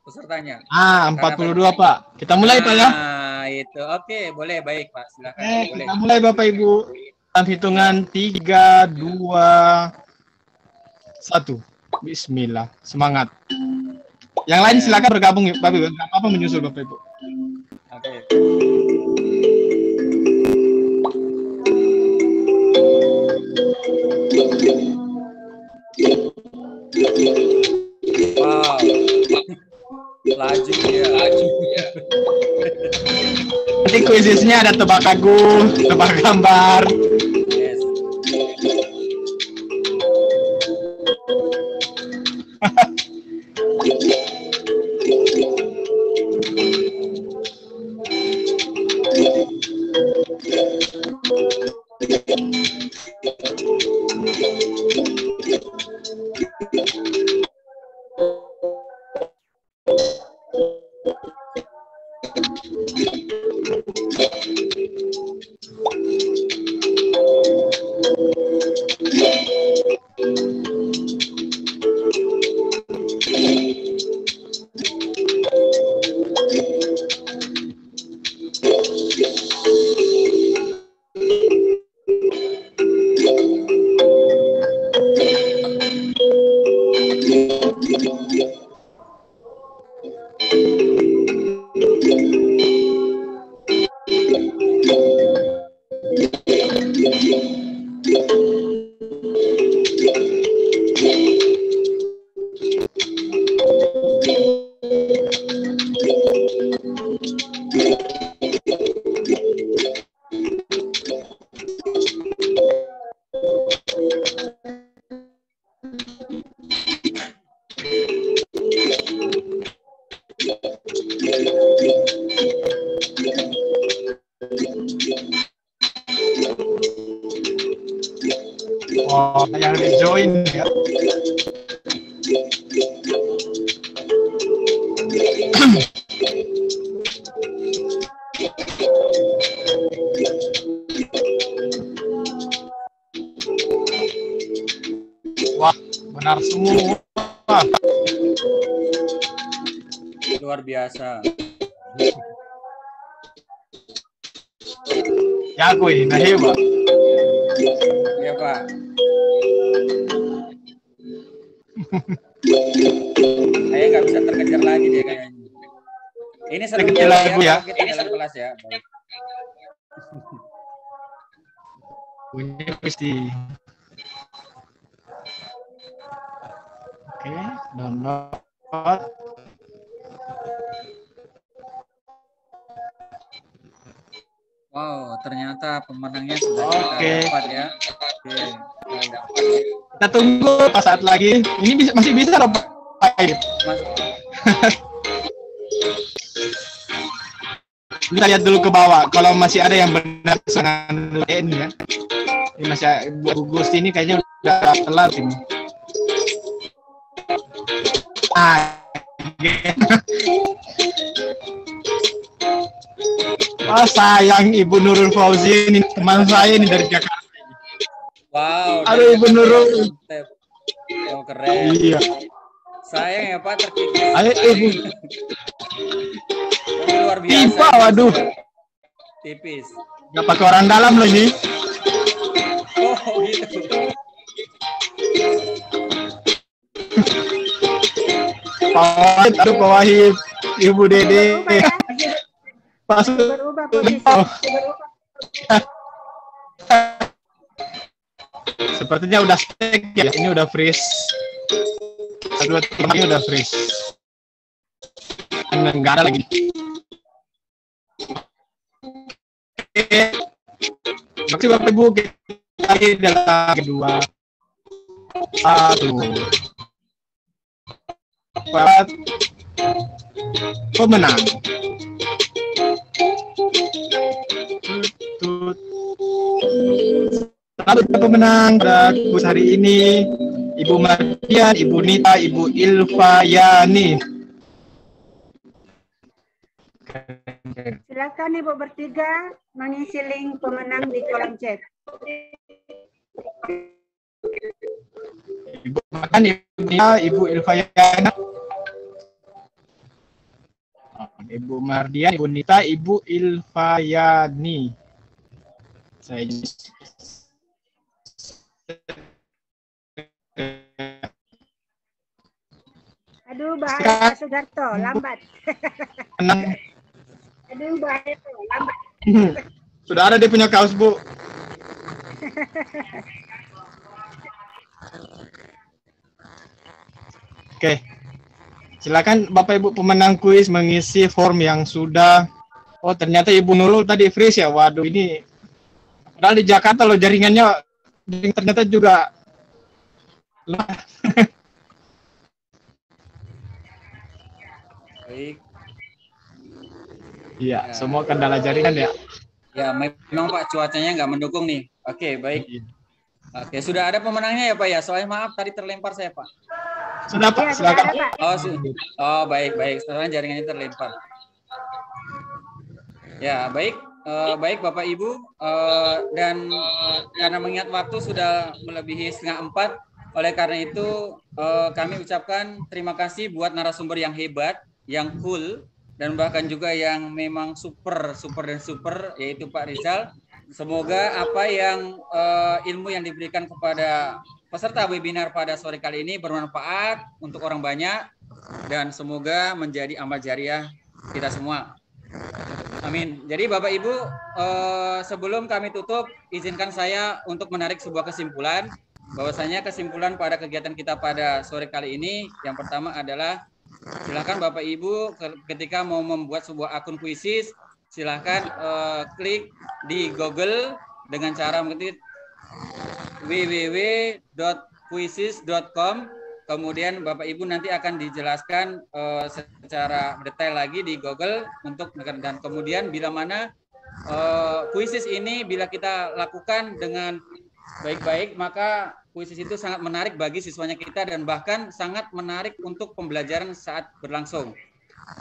pesertanya. 42 Pak. Kita mulai Pak ya. Nah, itu. Oke, boleh, baik Pak. Silakan. Boleh. Kita mulai Bapak Ibu. Dalam hitungan 3, 2, 1. Bismillah. Semangat. Yang lain silakan bergabung ya, Bapak Ibu. Enggak apa-apa menyusul Bapak Ibu. Oke. Wow. Laju ya. Nanti kuisisnya ada tebak lagu, tebak gambar. Yes. Oh, yang di join ya. benar semua. Luar biasa. Ya aku ini nah hebat. Iya Pak. Saya nggak bisa terkejar lagi dia kayaknya. Ini serunya ya, kita dalam kelas ya. Baik. Punya pasti. Oke, download. Wow, ternyata pemenangnya sudah kita dapat ya. Oke, baik. Kita tunggu pas saat lagi. Ini masih bisa loh Pak. Kita lihat dulu ke bawah. Kalau masih ada yang benar sangat ini ya. Ini masih buat gugus ini kayaknya udah telat ini. Oh sayang Ibu Nurul Fauzi ini teman saya ini dari Jakarta. Wow. Aduh Ibu Nurul. Oh keren. Iya. Sayang ya Pak terkikis. Ayo Ibu. Luar biasa. Tipa, waduh. Tipis. Gak pakai orang dalam loh ini. Oh gitu. Pak Wahid, aduh Pak Wahid, Ibu Dede. Pas Berubah posisi. sepertinya udah stake ya, ini udah freeze. Aduh, ini udah freeze. Enggak ada lagi. Oke. Makasih Bapak Ibu, kita dalam kedua. 1. 4. Pemenang. Selamat pemenang pada kuis hari ini Ibu Mardian, Ibu Nita, Ibu Ilfayani. Silakan Ibu bertiga mengisi link pemenang di kolom chat. Ibu Mardian, Ibu Nita, Ibu Ilfayani. Ibu Mardian, Ibu Nita, Ibu Ilfayani. Saya Aduh bahaya Pak Sudarto, lambat. Aduh bahaya lambat. Sudah ada dia punya kaos Bu. Oke. Silakan Bapak Ibu pemenang kuis mengisi form yang sudah. Oh ternyata Ibu Nurul tadi freeze ya. Waduh ini. Padahal di Jakarta loh jaringannya ternyata juga. Baik. Iya, semua kendala jaringan ya. Ya, memang Pak cuacanya nggak mendukung nih. Oke, baik. Oke, sudah ada pemenangnya ya Pak ya. Soalnya maaf tadi terlempar saya Pak. Sudah Pak, silakan. Oh, baik. Soalnya jaringannya terlempar. Ya, baik. Baik Bapak Ibu, dan karena mengingat waktu sudah melebihi 3:30, oleh karena itu kami ucapkan terima kasih buat narasumber yang hebat, yang cool, dan bahkan juga yang memang super, yaitu Pak Rizal. Semoga apa yang ilmu yang diberikan kepada peserta webinar pada sore kali ini bermanfaat untuk orang banyak, dan semoga menjadi amal jariah kita semua. Amin. Jadi Bapak Ibu, sebelum kami tutup, izinkan saya untuk menarik sebuah kesimpulan, bahwasanya kesimpulan pada kegiatan kita pada sore kali ini, yang pertama adalah silakan Bapak Ibu ketika mau membuat sebuah akun Quizizz, silakan klik di Google dengan cara mengetik www.quizizz.com. Kemudian Bapak Ibu nanti akan dijelaskan secara detail lagi di Google untuk, dan kemudian bila mana Quizizz ini bila kita lakukan dengan baik-baik, maka Quizizz itu sangat menarik bagi siswanya kita dan bahkan sangat menarik untuk pembelajaran saat berlangsung.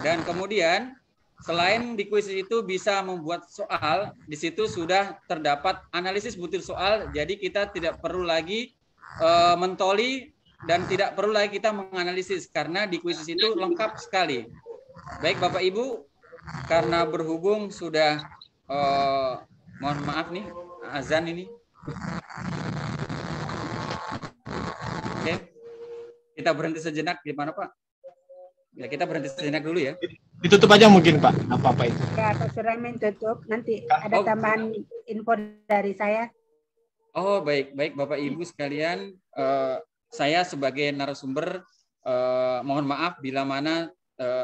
Dan kemudian selain di Quizizz itu bisa membuat soal, di situ sudah terdapat analisis butir soal, jadi kita tidak perlu lagi mentoli dan tidak perlu lagi kita menganalisis karena di kuisis itu lengkap sekali. Baik Bapak Ibu, karena berhubung sudah mohon maaf nih azan ini. Oke. Kita berhenti sejenak gimana Pak? Ya kita berhenti sejenak dulu ya. Ditutup aja mungkin Pak, apa-apa itu. Ya, Pak Suraiman tutup. Nanti ada tambahan info dari saya. Oh baik, baik Bapak Ibu sekalian, saya sebagai narasumber mohon maaf bila mana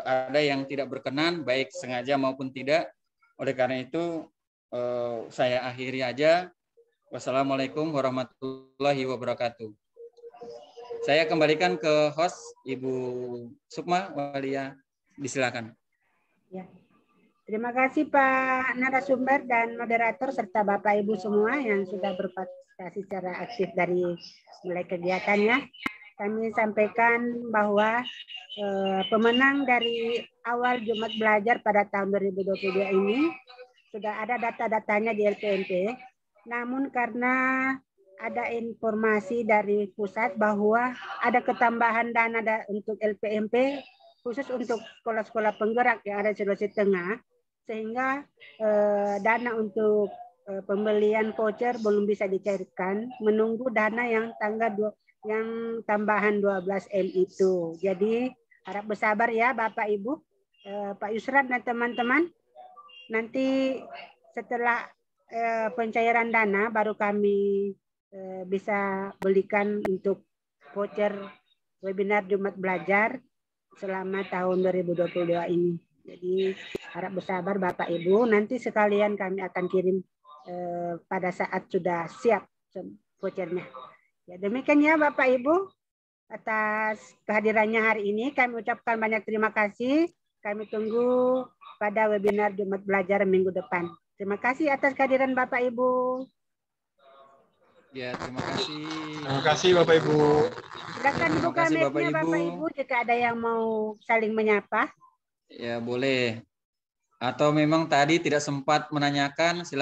ada yang tidak berkenan, baik sengaja maupun tidak. Oleh karena itu saya akhiri aja. Wassalamualaikum warahmatullahi wabarakatuh. Saya kembalikan ke host Ibu Sukma Walia, disilakan. Ya. Terima kasih Pak narasumber dan moderator serta Bapak Ibu semua yang sudah berpartisipasi secara aktif dari mulai kegiatannya. Kami sampaikan bahwa pemenang dari awal Jumat Belajar pada tahun 2022 ini sudah ada data-datanya di LPMP. Namun karena ada informasi dari pusat bahwa ada ketambahan dana untuk LPMP khusus untuk sekolah-sekolah penggerak yang ada di Sulawesi Tengah, sehingga dana untuk pembelian voucher belum bisa dicairkan, menunggu dana yang yang tambahan 12M itu. Jadi harap bersabar ya Bapak Ibu, Pak Yusran dan teman-teman. Nanti setelah pencairan dana baru kami bisa belikan untuk voucher webinar Jumat Belajar selama tahun 2022 ini. Jadi harap bersabar Bapak Ibu, nanti sekalian kami akan kirim pada saat sudah siap vouchernya. Ya, demikian ya Bapak Ibu, atas kehadirannya hari ini kami ucapkan banyak terima kasih. Kami tunggu pada webinar Jumat Belajar minggu depan. Terima kasih atas kehadiran Bapak Ibu. Ya, terima kasih. Terima kasih Bapak Ibu. Silakan buka mic-nya Bapak Ibu jika ada yang mau saling menyapa. Ya, boleh. Atau memang tadi tidak sempat menanyakan, silakan.